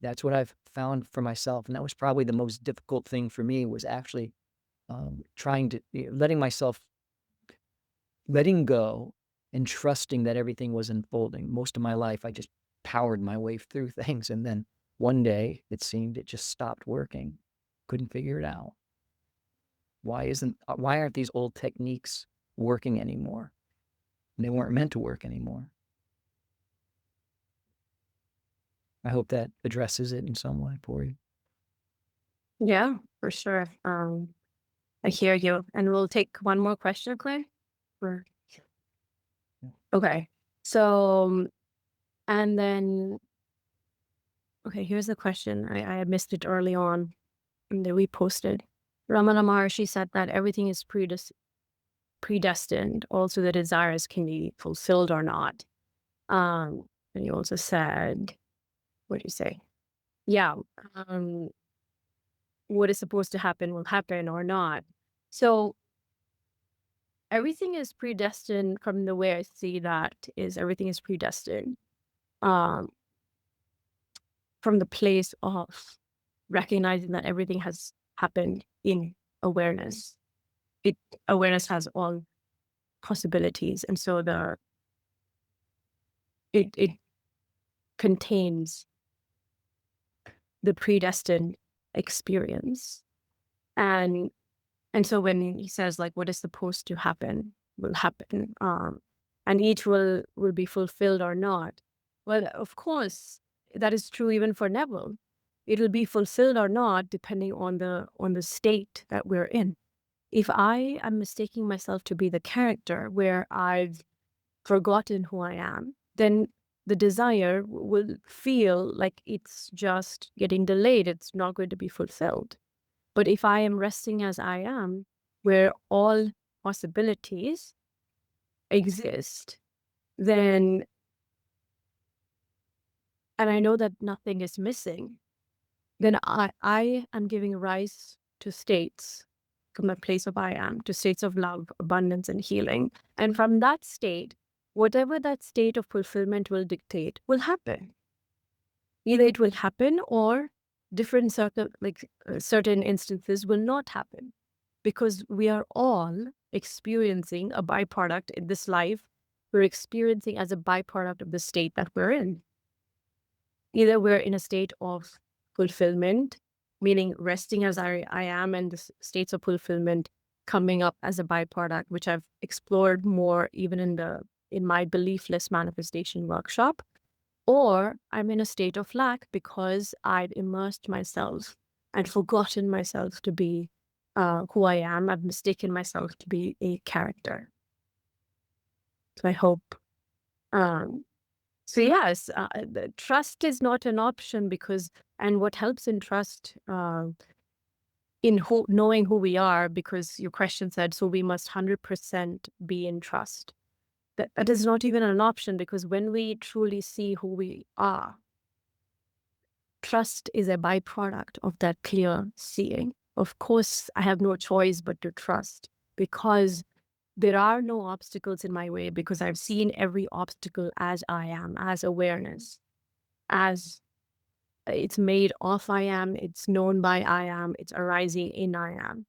Speaker 2: That's what I've found for myself, and that was probably the most difficult thing for me, was actually trying to letting go and trusting that everything was unfolding. Most of my life, I just powered my way through things, and then one day it seemed it just stopped working. Couldn't figure it out. Why aren't these old techniques working anymore? They weren't meant to work anymore. I hope that addresses it in some way for you.
Speaker 1: Yeah, for sure. I hear you. And we'll take one more question, Claire. Or-
Speaker 2: Yeah.
Speaker 1: Okay. So, and then, okay, here's the question. I missed it early on and then we posted. Ramana Maharshi said that everything is predestined. Also, the desires can be fulfilled or not. And he also said, what do you say? Yeah, um, what is supposed to happen will happen or not. So everything is predestined from the way I see that is everything is predestined. Um, from the place of recognizing that everything has happened in awareness. It Awareness has all possibilities, and so it contains the predestined experience. And and so when he says like what is supposed to happen will happen, and each will be fulfilled or not. Well, of course, that is true even for Neville. It will be fulfilled or not depending on the state that we're in. If I am mistaking myself to be the character where I've forgotten who I am, then the desire will feel like it's just getting delayed. It's not going to be fulfilled. But if I am resting as I am, where all possibilities exist, then, and I know that nothing is missing, then I am giving rise to states from the place of I am, to states of love, abundance, and healing. And from that state, whatever that state of fulfillment will dictate will happen. Either it will happen or certain instances will not happen, because we are all experiencing a byproduct in this life. We're experiencing as a byproduct of the state that we're in. Either we're in a state of fulfillment, meaning resting as I am, and the states of fulfillment coming up as a byproduct, which I've explored more even in my beliefless manifestation workshop. Or I'm in a state of lack because I've immersed myself and forgotten myself to be who I am. I've mistaken myself to be a character. So I hope. Um, so yes, the trust is not an option because, and what helps in trust, in knowing who we are, because your question said, so we must 100% be in trust. That is not even an option, because when we truly see who we are, trust is a byproduct of that clear seeing. Of course, I have no choice but to trust, because there are no obstacles in my way, because I've seen every obstacle as I am, as awareness, as it's made of I am, it's known by I am, it's arising in I am.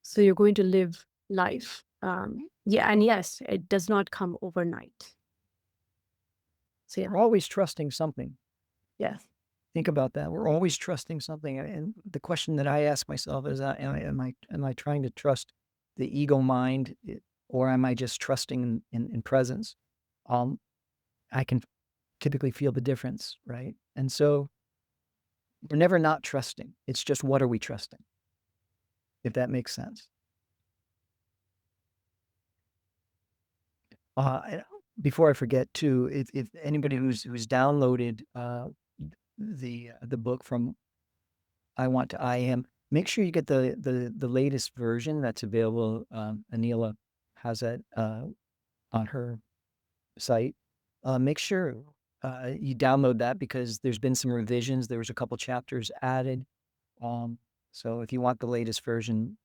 Speaker 1: So you're going to live life. Yeah, and yes, it does not come overnight. So yeah,
Speaker 2: We're always trusting something.
Speaker 1: yes.
Speaker 2: Think about that. We're always trusting something. And the question that I ask myself is, am I trying to trust the ego mind, or am I just trusting in presence? Um, I can typically feel the difference, right? And so we're never not trusting. It's just, what are we trusting? If that makes sense. And before I forget too, if anybody who's downloaded the book from I Want to I Am, make sure you get the latest version that's available. Anila has that on her site. Make sure you download that, because there's been some revisions. There was a couple chapters added. Um, so if you want the latest version,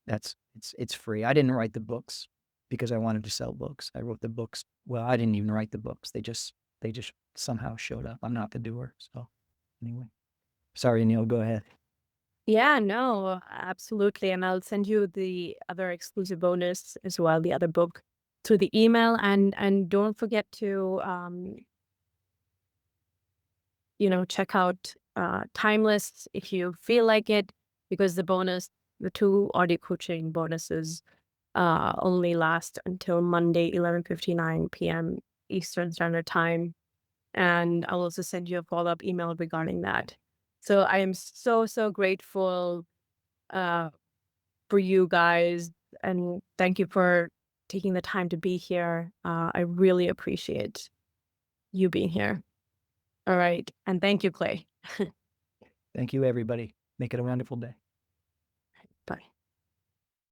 Speaker 2: it's free. I didn't write the books because I wanted to sell books. I wrote the books. Well, I didn't even write the books. They just somehow showed up. I'm not the doer. So anyway, sorry, Neil. Go ahead.
Speaker 1: Yeah, no, absolutely. And I'll send you the other exclusive bonus as well, the other book through the email. And don't forget to check out Timeless if you feel like it, because the two audio coaching bonuses only last until Monday, 11:59 p.m. Eastern Standard Time. And I'll also send you a follow-up email regarding that. So I am so, so grateful uh, for you guys, and thank you for taking the time to be here. I really appreciate you being here. All right. And thank you, Clay.
Speaker 2: Thank you, everybody. Make it a wonderful day.